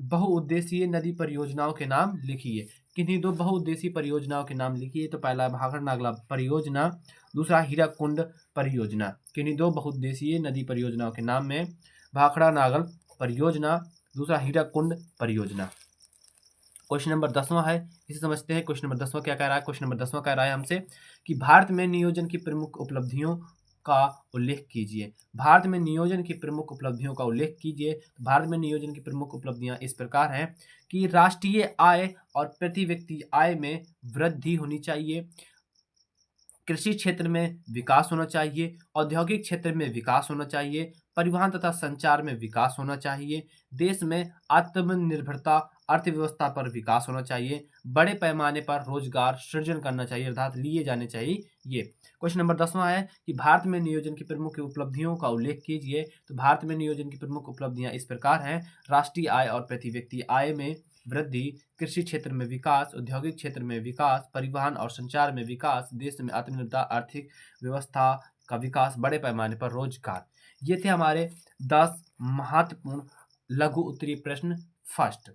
बहुउद्देशीय नदी परियोजनाओं के नाम लिखिए। किन्हीं 2 बहुउद्देशीय परियोजनाओं के नाम लिखिए। तो पहला भाखड़ नागला परियोजना, दूसरा हीराकुंड परियोजना। किन्हीं 2 बहुउद्देशीय नदी परियोजनाओं के नाम में भाखड़ा नागल परियोजना, दूसरा हीराकुंड परियोजना। क्वेश्चन नंबर 10वां है, इसे समझते हैं। क्वेश्चन नंबर 10वां क्या कह रहा है? क्वेश्चन नंबर 10वां कह रहा है हमसे कि भारत में नियोजन की प्रमुख उपलब्धियों का उल्लेख कीजिए। भारत में नियोजन की प्रमुख उपलब्धियों का उल्लेख कीजिए। भारत में नियोजन की प्रमुख उपलब्धियां इस प्रकार हैं कि राष्ट्रीय आय और प्रति व्यक्ति आय में वृद्धि होनी चाहिए, कृषि क्षेत्र में विकास होना चाहिए, औद्योगिक क्षेत्र में विकास होना चाहिए, परिवहन तथा संचार में विकास होना चाहिए, देश में आत्मनिर्भरता अर्थव्यवस्था पर विकास होना चाहिए, बड़े पैमाने पर रोजगार सृजन करना चाहिए, अर्थात लिए जाने चाहिए ये। क्वेश्चन नंबर 10वां है कि भारत में नियोजन की प्रमुख उपलब्धियों का उल्लेख कीजिए। तो भारत में नियोजन की प्रमुख उपलब्धियां इस प्रकार हैं: राष्ट्रीय आय और प्रति व्यक्ति आय में वृद्धि, कृषि क्षेत्र में विकास, औद्योगिक क्षेत्र में विकास, परिवहन और संचार में विकास, देश में आत्मनिर्भरता, आर्थिक व्यवस्था का विकास, बड़े पैमाने पर रोजगार। ये थे हमारे 10 महत्वपूर्ण लघु उत्तरीय प्रश्न फर्स्ट।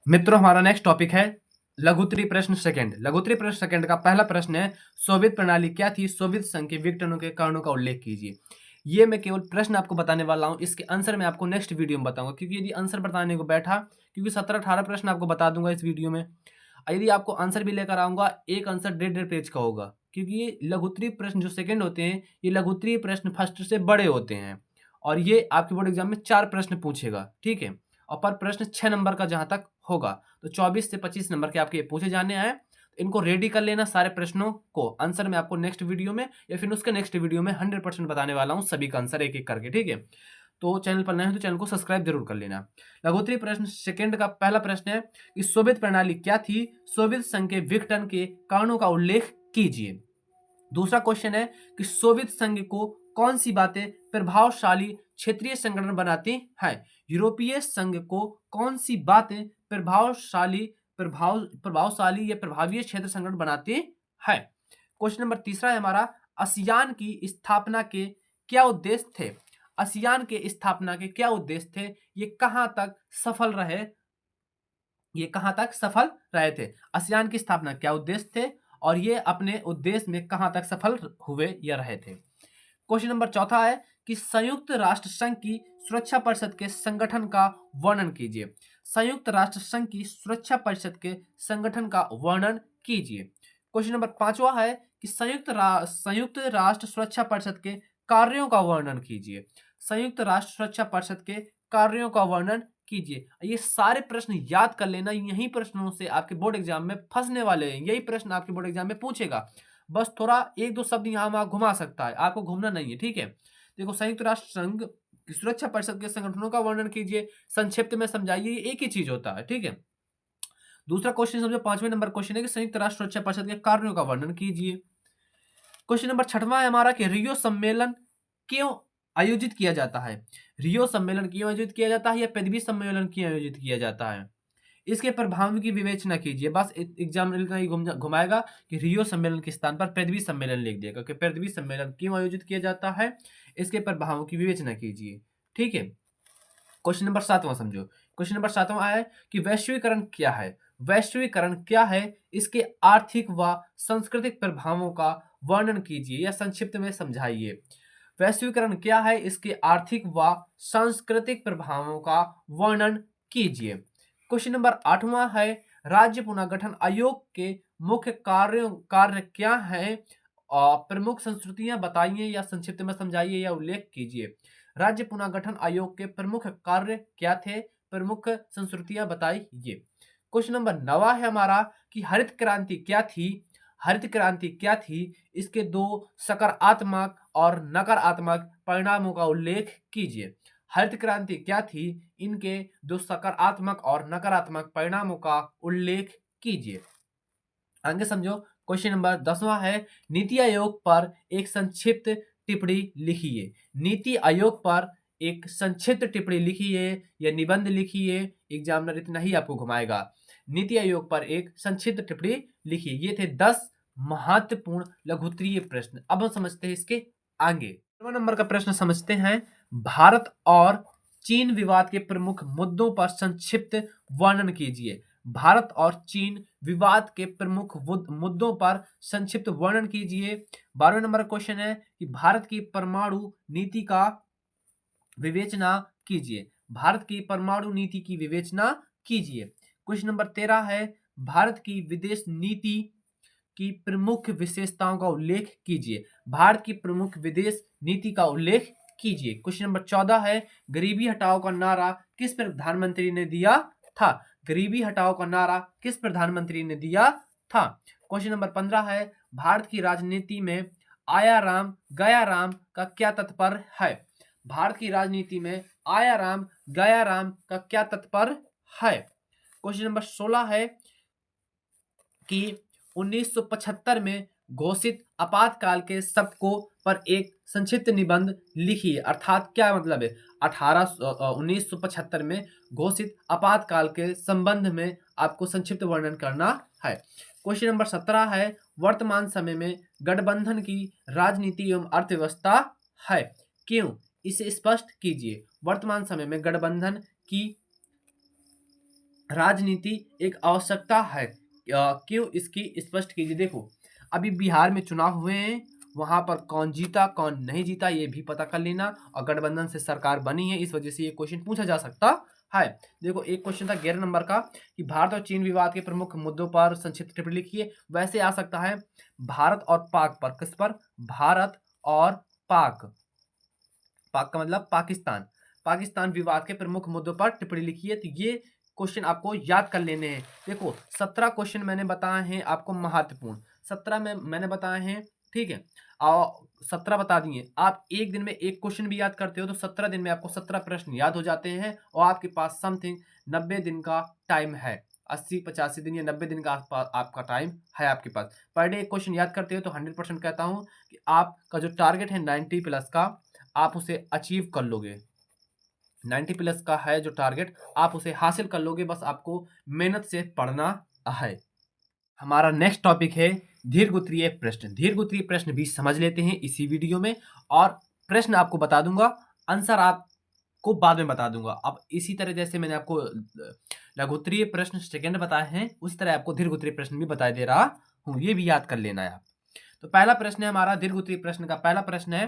मित्रों, हमारा नेक्स्ट टॉपिक है लघु उत्तरीय प्रश्न सेकंड। लघु उत्तरीय प्रश्न सेकंड का पहला प्रश्न है, सोवियत प्रणाली क्या थी? सोवियत संघ के विघटनों के कारणों का उल्लेख कीजिए। ये मैं केवल प्रश्न आपको बताने वाला हूं, इसके आंसर मैं आपको नेक्स्ट वीडियो में बताऊंगा, क्योंकि यदि आंसर बताने को बैठा, क्योंकि 17-18 प्रश्न आपको बता दूंगा इस वीडियो में, यदि आपको आंसर भी लेकर आऊंगा, एक आंसर 1.5 पेज का होगा, क्योंकि ये लघु उत्तरीय प्रश्न जो सेकंड होते हैं, ये लघु उत्तरीय प्रश्न फर्स्ट से बड़े होते हैं, और ये आपके बोर्ड एग्जाम में 4 प्रश्न पूछेगा, ठीक है। और पर प्रश्न 6 नंबर का जहां तक होगा, तो 24 से 25 नंबर के आपके पूछे जाने हैं। इनको रेडी कर लेना सारे प्रश्नों को। आंसर मैं आपको नेक्स्ट वीडियो में या फिर उसके नेक्स्ट वीडियो में 100% बताने वाला हूं, सभी का आंसर एक एक करके, ठीक है। तो चैनल पर नए हो तो चैनल को सब्सक्राइब जरूर कर लेना। लघु उत्तरीय प्रश्न सेकंड का पहला प्रश्न है कि सोवियत प्रणाली क्या थी? सोवियत संघ के विघटन के कारणों का उल्लेख कीजिए। दूसरा क्वेश्चन है कि सोवियत संघ को कौन सी बातें प्रभावशाली क्षेत्रीय संगठन बनाती हैं? यूरोपीय संघ को कौन सी बातें प्रभावशाली या प्रभावी क्षेत्र संगठन बनाती है? क्वेश्चन नंबर तीसरा है हमारा, आसियान की स्थापना के क्या उद्देश्य थे? आसियान के स्थापना के क्या उद्देश्य थे? ये कहां तक सफल थे? आसियान की स्थापना क्या उद्देश्य थे और ये अपने उद्देश्य में कहां तक सफल हुए या रहे थे? क्वेश्चन नंबर चौथा है कि संयुक्त राष्ट्र संघ की सुरक्षा परिषद के संगठन का वर्णन कीजिए। संयुक्त राष्ट्र संघ की सुरक्षा परिषद के संगठन का वर्णन कीजिए। क्वेश्चन नंबर 5वां है कि संयुक्त राष्ट्र सुरक्षा परिषद के कार्यों का वर्णन कीजिए। संयुक्त राष्ट्र सुरक्षा परिषद के कार्यों का वर्णन कीजिए। ये सारे प्रश्न याद कर लेना, यही प्रश्नों से आपके बोर्ड एग्जाम में फंसने वाले हैं, यही प्रश्न आपके बोर्ड एग्जाम में पूछेगा। बस थोड़ा एक दो शब्द यहाँ वहां घुमा सकता है, आपको घूमना नहीं है, ठीक है। देखो, संयुक्त राष्ट्र संघ की सुरक्षा परिषद के संगठनों का वर्णन कीजिए, संक्षिप्त में समझाइए, एक ही चीज होता है, ठीक है। दूसरा क्वेश्चन समझो, 5वें नंबर क्वेश्चन है कि संयुक्त राष्ट्र सुरक्षा परिषद के कार्यों का वर्णन कीजिए। क्वेश्चन नंबर 6वां है हमारा कि रियो सम्मेलन क्यों आयोजित किया जाता है। रियो सम्मेलन क्यों आयोजित किया जाता है या पृथ्वी सम्मेलन क्यों आयोजित किया जाता है, इसके प्रभाव की विवेचना कीजिए। बस एग्जाम में इतना ही घुमाएगा कि रियो सम्मेलन के स्थान पर पृथ्वी सम्मेलन लिख देगा कि पृथ्वी सम्मेलन क्यों आयोजित किया जाता है, इसके प्रभावों की विवेचना कीजिए, ठीक है। क्वेश्चन नंबर 7वां समझो। क्वेश्चन नंबर 7वां है कि वैश्वीकरण क्या है। वैश्वीकरण क्या है, इसके आर्थिक व सांस्कृतिक प्रभावों का वर्णन कीजिए या संक्षिप्त में समझाइए। वैश्वीकरण क्या है, इसके आर्थिक व सांस्कृतिक प्रभावों का वर्णन कीजिए। क्वेश्चन नंबर 8वां है राज्य पुनर्गठन आयोग के मुख्य कार्य क्या है, प्रमुख संस्कृतियां बताइए या संक्षिप्त में समझाइए या उल्लेख कीजिए। राज्य पुनर्गठन आयोग के प्रमुख कार्य क्या थे, प्रमुख संस्कृतियां बताइए। क्वेश्चन नंबर 9 है हमारा कि हरित क्रांति क्या थी। हरित क्रांति क्या थी, इसके दो सकारात्मक और नकारात्मक परिणामों का उल्लेख कीजिए। हरित क्रांति क्या थी, इनके दो सकारात्मक और नकारात्मक परिणामों का उल्लेख कीजिए। आगे समझो। क्वेश्चन नंबर 10वां है नीति आयोग पर एक संक्षिप्त टिप्पणी लिखिए। नीति आयोग पर एक संक्षिप्त टिप्पणी लिखिए या निबंध लिखिए, एग्जामिनर इतना ही आपको घुमाएगा। नीति आयोग पर एक संक्षिप्त टिप्पणी लिखिए। ये थे 10 महत्वपूर्ण लघुत्तरीय प्रश्न। अब हम समझते हैं इसके आगे। 9वां नंबर का प्रश्न समझते हैं। भारत और चीन विवाद के प्रमुख मुद्दों पर संक्षिप्त वर्णन कीजिए। भारत और चीन विवाद के प्रमुख मुद्दों पर संक्षिप्त वर्णन कीजिए। 12वें नंबर क्वेश्चन है कि भारत की परमाणु नीति का विवेचना कीजिए। भारत की परमाणु नीति की विवेचना कीजिए। क्वेश्चन नंबर 13 है भारत की विदेश नीति की प्रमुख विशेषताओं का उल्लेख कीजिए। भारत की प्रमुख विदेश नीति का उल्लेख कीजिए। क्वेश्चन नंबर 14 है गरीबी हटाओ का नारा किस प्रधानमंत्री ने दिया था। गरीबी हटाओ का नारा किस प्रधानमंत्री ने दिया था। क्वेश्चन नंबर 15 है भारत की राजनीति में आया राम गया राम का क्या तात्पर्य है। भारत की राजनीति में आया राम गया राम का क्या तात्पर्य है। क्वेश्चन नंबर 16 है कि 1975 में घोषित आपातकाल के शब्दों पर एक संक्षिप्त निबंध लिखिए। अर्थात क्या मतलब है, 1975 में घोषित आपातकाल के संबंध में आपको संक्षिप्त वर्णन करना है। क्वेश्चन नंबर 17 है वर्तमान समय में गठबंधन की राजनीति एवं अर्थव्यवस्था है, क्यों, इसे स्पष्ट कीजिए। वर्तमान समय में गठबंधन की राजनीति एक आवश्यकता है, क्यों, इसकी स्पष्ट कीजिए। देखो, अभी बिहार में चुनाव हुए हैं, वहां पर कौन जीता कौन नहीं जीता ये भी पता कर लेना, और गठबंधन से सरकार बनी है, इस वजह से ये क्वेश्चन पूछा जा सकता है। देखो, एक क्वेश्चन था 11 नंबर का कि भारत और चीन विवाद के प्रमुख मुद्दों पर संक्षिप्त टिप्पणी लिखिए। वैसे आ सकता है भारत और पाक पर। किस पर, भारत और पाक, पाक का मतलब पाकिस्तान, पाकिस्तान विवाद के प्रमुख मुद्दों पर टिप्पणी लिखिए। तो ये क्वेश्चन आपको याद कर लेने हैं। देखो, 17 क्वेश्चन मैंने बताए हैं आपको महत्वपूर्ण, 17 में मैंने बताए हैं, ठीक है, और 17 बता दिए। आप एक दिन में एक क्वेश्चन भी याद करते हो तो 17 दिन में आपको 17 प्रश्न याद हो जाते हैं, और आपके पास समथिंग 90 दिन का टाइम है। 80-85 दिन या 90 दिन का आसपास आपका टाइम है आपके पास। पर डे एक क्वेश्चन याद करते हो तो 100% कहता हूँ कि आपका जो टारगेट है 90 प्लस का, आप उसे अचीव कर लोगे। 90 प्लस का है जो टारगेट, आप उसे हासिल कर लोगे, बस आपको मेहनत से पढ़ना है। हमारा नेक्स्ट टॉपिक है दीर्घ-उत्तरीय प्रश्न। दीर्घ-उत्तरीय प्रश्न भी समझ लेते हैं इसी वीडियो में, और प्रश्न आपको बता दूंगा, आंसर आपको बाद में बता दूंगा। अब इसी तरह जैसे मैंने आपको लघुत्तरीय प्रश्न सेकंड बताए हैं, उसी तरह आपको दीर्घ-उत्तरीय प्रश्न भी बता दे रहा हूं, ये भी याद कर लेना है आप। तो पहला प्रश्न है हमारा दीर्घ-उत्तरीय प्रश्न का पहला प्रश्न है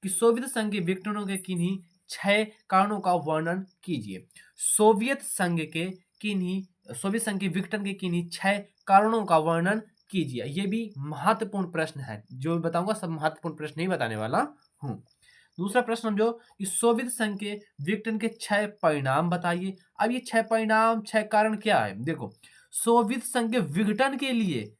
कि सोवियत संघ के विघटनों के किन्हीं 6 कारणों का वर्णन कीजिए। सोवियत संघ के सोवियत संघ के विघटन के किन्हीं 6 कारणों का वर्णन कीजिए। ये भी महत्वपूर्ण प्रश्न है, जो भी बताऊंगा सब महत्वपूर्ण प्रश्न ही बताने वाला हूं। दूसरा प्रश्न समझो कि सोवियत संघ के विघटन के 6 परिणाम बताइए। अब ये 6 परिणाम 6 कारण क्या है, देखो सोवियत संघ के विघटन के लिए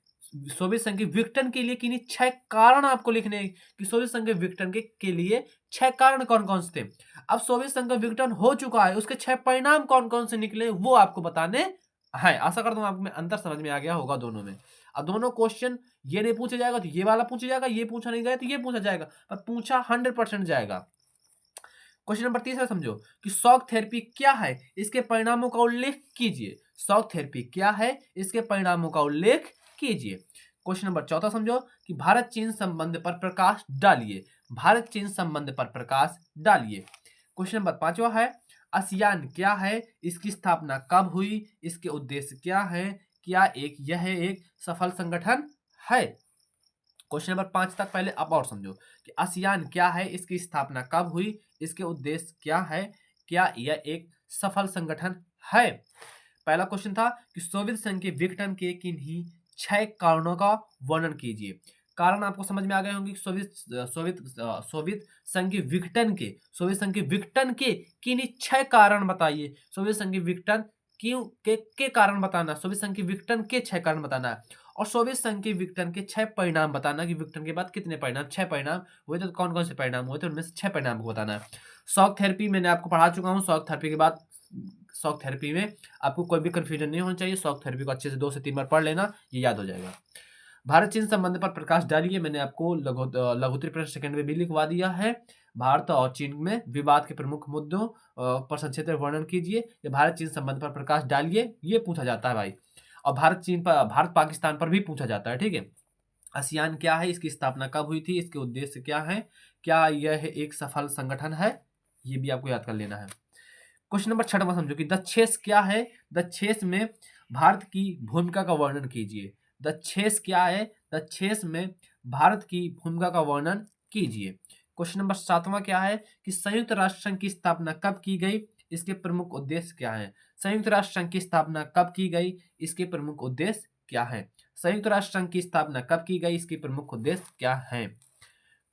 सोवियत संघ के विघटन के लिए किन्हीं 6 कारण आपको लिखने हैं कि सोवियत संघ के विघटन के लिए 6 कारण कौन कौन से थे। अब सोवियत संघ का विघटन हो चुका है, उसके 6 परिणाम कौन कौन से निकले वो आपको बताने हैं। आशा करता हूं आप में अंतर समझ में आ गया होगा दोनों में। अब दोनों क्वेश्चन ये नहीं पूछा जाएगा तो ये वाला पूछा जाएगा, ये पूछा नहीं गया तो ये पूछा जाएगा, पर पूछा 100% जाएगा। क्वेश्चन नंबर 3 समझो कि शॉक थेरेपी क्या है, इसके परिणामों का उल्लेख कीजिए। शॉक थेरेपी क्या है, इसके परिणामों का उल्लेख कीजिए। क्वेश्चन नंबर 4 समझो कि भारत चीन संबंध पर प्रकाश डालिए। भारत चीन संबंध पर प्रकाश डालिए। क्वेश्चन नंबर 5 है आसियान क्या है, इसकी स्थापना कब हुई, इसके उद्देश्य क्या है, क्या यह एक सफल संगठन है। क्वेश्चन नंबर 5 तक पहले आप और समझो कि आसियान क्या है, इसकी स्थापना कब हुई, इसके उद्देश्य क्या है, क्या यह एक सफल संगठन है। पहला क्वेश्चन था कि सोवियत संघ के विघटन के किन्हीं 6 कारणों का वर्णन कीजिए। कारण आपको समझ में आ गए होंगे। सोवियत संघ के विघटन के किन्हीं 6 कारण बताइए। सोवियत संघ के विघटन क्यों के कारण बताना, सोवियत संघ के विघटन के 6 कारण बताना है और सोवियत संघ के विघटन के 6 परिणाम बताना कि विघटन के बाद कितने परिणाम, 6 परिणाम हुए तो कौन कौन से परिणाम हुए थे, उनमें से 6 परिणाम को बताना है। शॉक थेरेपी मैंने आपको पढ़ा चुका हूँ। शॉक थेरेपी के बाद शॉक थेरेपी में आपको कोई भी कंफ्यूजन नहीं होना चाहिए। शॉक थेरेपी को अच्छे से 2 से 3 बार पढ़ लेना, ये याद हो जाएगा। भारत चीन संबंध पर प्रकाश डालिए, मैंने आपको लघुत्तरी प्रश्न सेकंड में भी लिखवा दिया है। भारत और चीन में विवाद के प्रमुख मुद्दों पर संक्षिप्त वर्णन कीजिए। ये भारत चीन संबंध पर प्रकाश डालिए, ये पूछा जाता है भाई। और भारत पाकिस्तान पर भी पूछा जाता है, ठीक है। आसियान क्या है, इसकी स्थापना कब हुई थी, इसके उद्देश्य क्या है, क्या यह एक सफल संगठन है, ये भी आपको याद कर लेना है। क्वेश्चन नंबर 6 समझो कि दक्षेस क्या है, दक्षेस में भारत की भूमिका का वर्णन कीजिए। दक्षेस क्या है, दक्षेस में भारत की भूमिका का वर्णन कीजिए। क्वेश्चन नंबर 7 क्या है कि संयुक्त राष्ट्र संघ की स्थापना कब की गई, इसके प्रमुख उद्देश्य क्या है। संयुक्त राष्ट्र संघ की स्थापना कब की गई, इसके प्रमुख उद्देश्य क्या है। संयुक्त राष्ट्र संघ की स्थापना कब की गई, इसके प्रमुख उद्देश्य क्या है।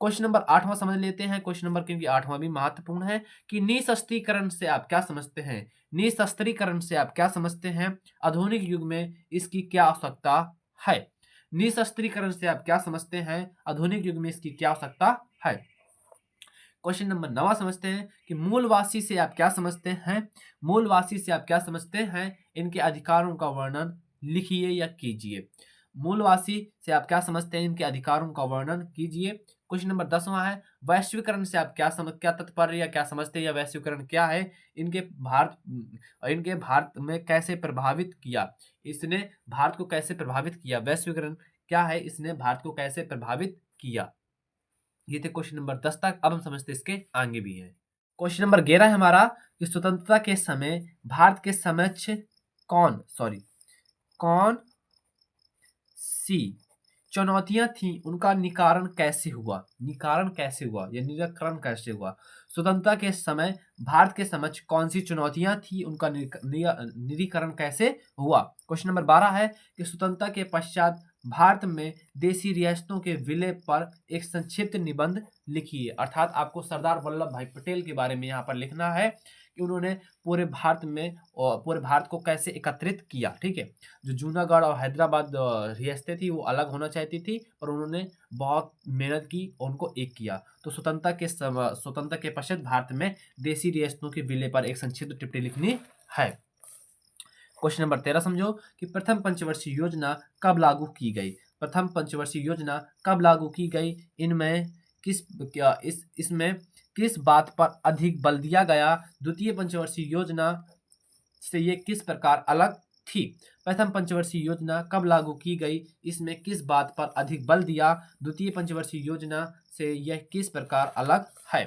क्वेश्चन नंबर 8 समझ लेते हैं। क्वेश्चन नंबर क्योंकि 8वां भी महत्वपूर्ण है कि निशस्त्रीकरण से आप क्या समझते हैं। निशस्त्रीकरण से आप क्या समझते हैं, आधुनिक युग में इसकी क्या आवश्यकता है। निशस्त्रीकरण से आप क्या समझते हैं, आधुनिक युग में इसकी क्या आवश्यकता है। क्वेश्चन नंबर 9 समझते हैं कि मूलवासी से आप क्या समझते हैं। मूलवासी से आप क्या समझते हैं, इनके अधिकारों का वर्णन लिखिए या कीजिए। मूलवासी से आप क्या समझते हैं, इनके अधिकारों का वर्णन कीजिए। क्वेश्चन नंबर 10वां है वैश्वीकरण से आप क्या तात्पर्य या क्या समझते हैं, या वैश्वीकरण क्या है, इनके भारत में कैसे प्रभावित किया, इसने भारत को कैसे प्रभावित किया। वैश्वीकरण क्या है, इसने भारत को कैसे प्रभावित किया। ये थे क्वेश्चन नंबर 10 तक। अब हम समझते इसके आगे भी है। क्वेश्चन नंबर 11 है हमारा कि स्वतंत्रता के समय भारत के समक्ष कौन सी चुनौतियां थी, उनका निकारण कैसे हुआ, निकारण कैसे हुआ या निराकरण कैसे हुआ। स्वतंत्रता के समय भारत के समक्ष कौन सी चुनौतियां थी, उनका निरीकरण कैसे हुआ। क्वेश्चन नंबर 12 है कि स्वतंत्रता के पश्चात भारत में देशी रियासतों के विलय पर एक संक्षिप्त निबंध लिखिए। अर्थात आपको सरदार वल्लभ भाई पटेल के बारे में यहाँ पर लिखना है कि उन्होंने पूरे भारत को कैसे एकत्रित किया, ठीक है। जो जूनागढ़ और हैदराबाद रियासतें थी वो अलग होना चाहती थी, पर उन्होंने बहुत मेहनत की और उनको एक किया। तो स्वतंत्रता के पश्चात भारत में देशी रियासतों के विलय पर एक संक्षिप्त टिप्पणी लिखनी है। क्वेश्चन नंबर 13 समझो कि प्रथम पंचवर्षीय योजना कब लागू की गई। प्रथम पंचवर्षीय योजना कब लागू की गई, इसमें किस बात पर अधिक बल दिया गया। द्वितीय पंचवर्षीय योजना से ये किस प्रकार अलग थी। प्रथम पंचवर्षीय योजना कब लागू की गई, इसमें किस बात पर अधिक बल दिया। द्वितीय पंचवर्षीय योजना से यह किस प्रकार अलग है।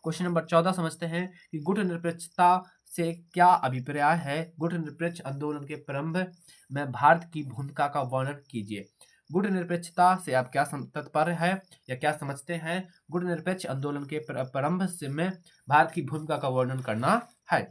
क्वेश्चन नंबर 14 समझते हैं कि गुट निरपेक्षता से क्या अभिप्राय है। गुट निरपेक्ष आंदोलन के प्रारंभ में भारत की भूमिका का वर्णन कीजिए। गुट निरपेक्षता से आप क्या तात्पर्य है या क्या समझते हैं। गुट निरपेक्ष आंदोलन के प्रारंभ में भारत की भूमिका का वर्णन करना है।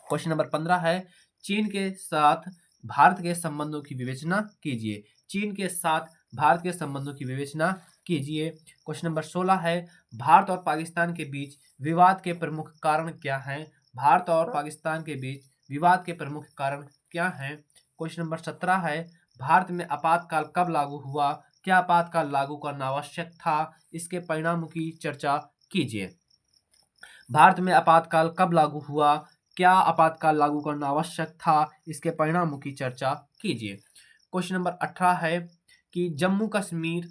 क्वेश्चन नंबर 15 है चीन के साथ भारत के संबंधों की विवेचना कीजिए। चीन के साथ भारत के संबंधों की विवेचना कीजिए। क्वेश्चन नंबर 16 है, भारत और पाकिस्तान के बीच विवाद के प्रमुख कारण क्या हैं? भारत और पाकिस्तान के बीच विवाद के प्रमुख कारण क्या हैं? क्वेश्चन नंबर 17 है, भारत में आपातकाल कब लागू हुआ? क्या आपातकाल लागू करना आवश्यक था? इसके परिणामों की चर्चा कीजिए। भारत में आपातकाल कब लागू हुआ? क्या आपातकाल लागू करना आवश्यक था? इसके परिणामों की चर्चा कीजिए। क्वेश्चन नंबर 18 है कि जम्मू कश्मीर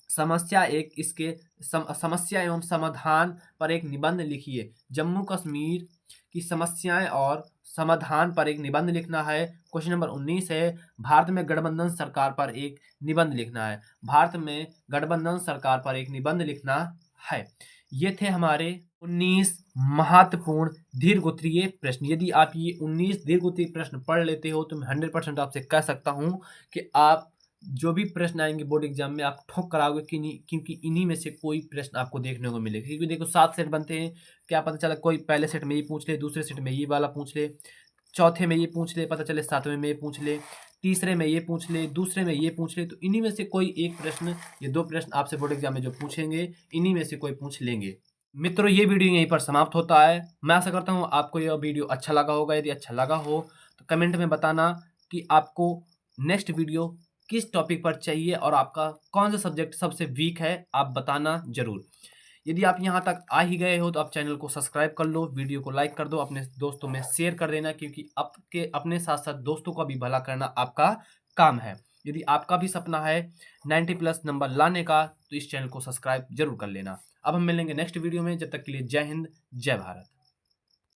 समस्या एक इसके समस्या एवं समाधान पर एक निबंध लिखिए। जम्मू कश्मीर की समस्याएं और समाधान पर एक निबंध लिखना है। क्वेश्चन नंबर 19 है, भारत में गठबंधन सरकार पर एक निबंध लिखना है। भारत में गठबंधन सरकार पर एक निबंध लिखना है। ये थे हमारे 19 महत्वपूर्ण दीर्घोत्तरीय प्रश्न। यदि आप ये 19 दीर्घोत्तरीय प्रश्न पढ़ लेते हो तो मैं 100% आपसे कह सकता हूँ कि आप जो भी प्रश्न आएंगे बोर्ड एग्जाम में आप ठोक कर आओगे कि नहीं, क्योंकि इन्हीं में से कोई प्रश्न आपको देखने को मिलेगा। क्योंकि देखो 7 सेट बनते हैं, क्या पता चला कोई पहले सेट में ये पूछ ले, दूसरे सेट में ये वाला पूछ ले, चौथे में ये पूछ ले, पता चले 7वें में ये पूछ ले, तीसरे में ये पूछ ले, दूसरे में ये पूछ ले। तो इन्हीं में से कोई एक प्रश्न, ये 2 प्रश्न आपसे बोर्ड एग्जाम में जो पूछेंगे इन्हीं में से कोई पूछ लेंगे। मित्रों, ये वीडियो यहीं पर समाप्त होता है। मैं आशा करता हूँ आपको यह वीडियो अच्छा लगा होगा। यदि अच्छा लगा हो तो कमेंट में बताना कि आपको नेक्स्ट वीडियो किस टॉपिक पर चाहिए और आपका कौन सा सब्जेक्ट सबसे वीक है, आप बताना जरूर। यदि आप यहाँ तक आ ही गए हो तो आप चैनल को सब्सक्राइब कर लो, वीडियो को लाइक कर दो, अपने दोस्तों में शेयर कर देना, क्योंकि आपके अपने साथ साथ दोस्तों का भी भला करना आपका काम है। यदि आपका भी सपना है 90+ नंबर लाने का तो इस चैनल को सब्सक्राइब जरूर कर लेना। अब हम मिलेंगे नेक्स्ट वीडियो में, जब तक के लिए जय हिंद, जय भारत।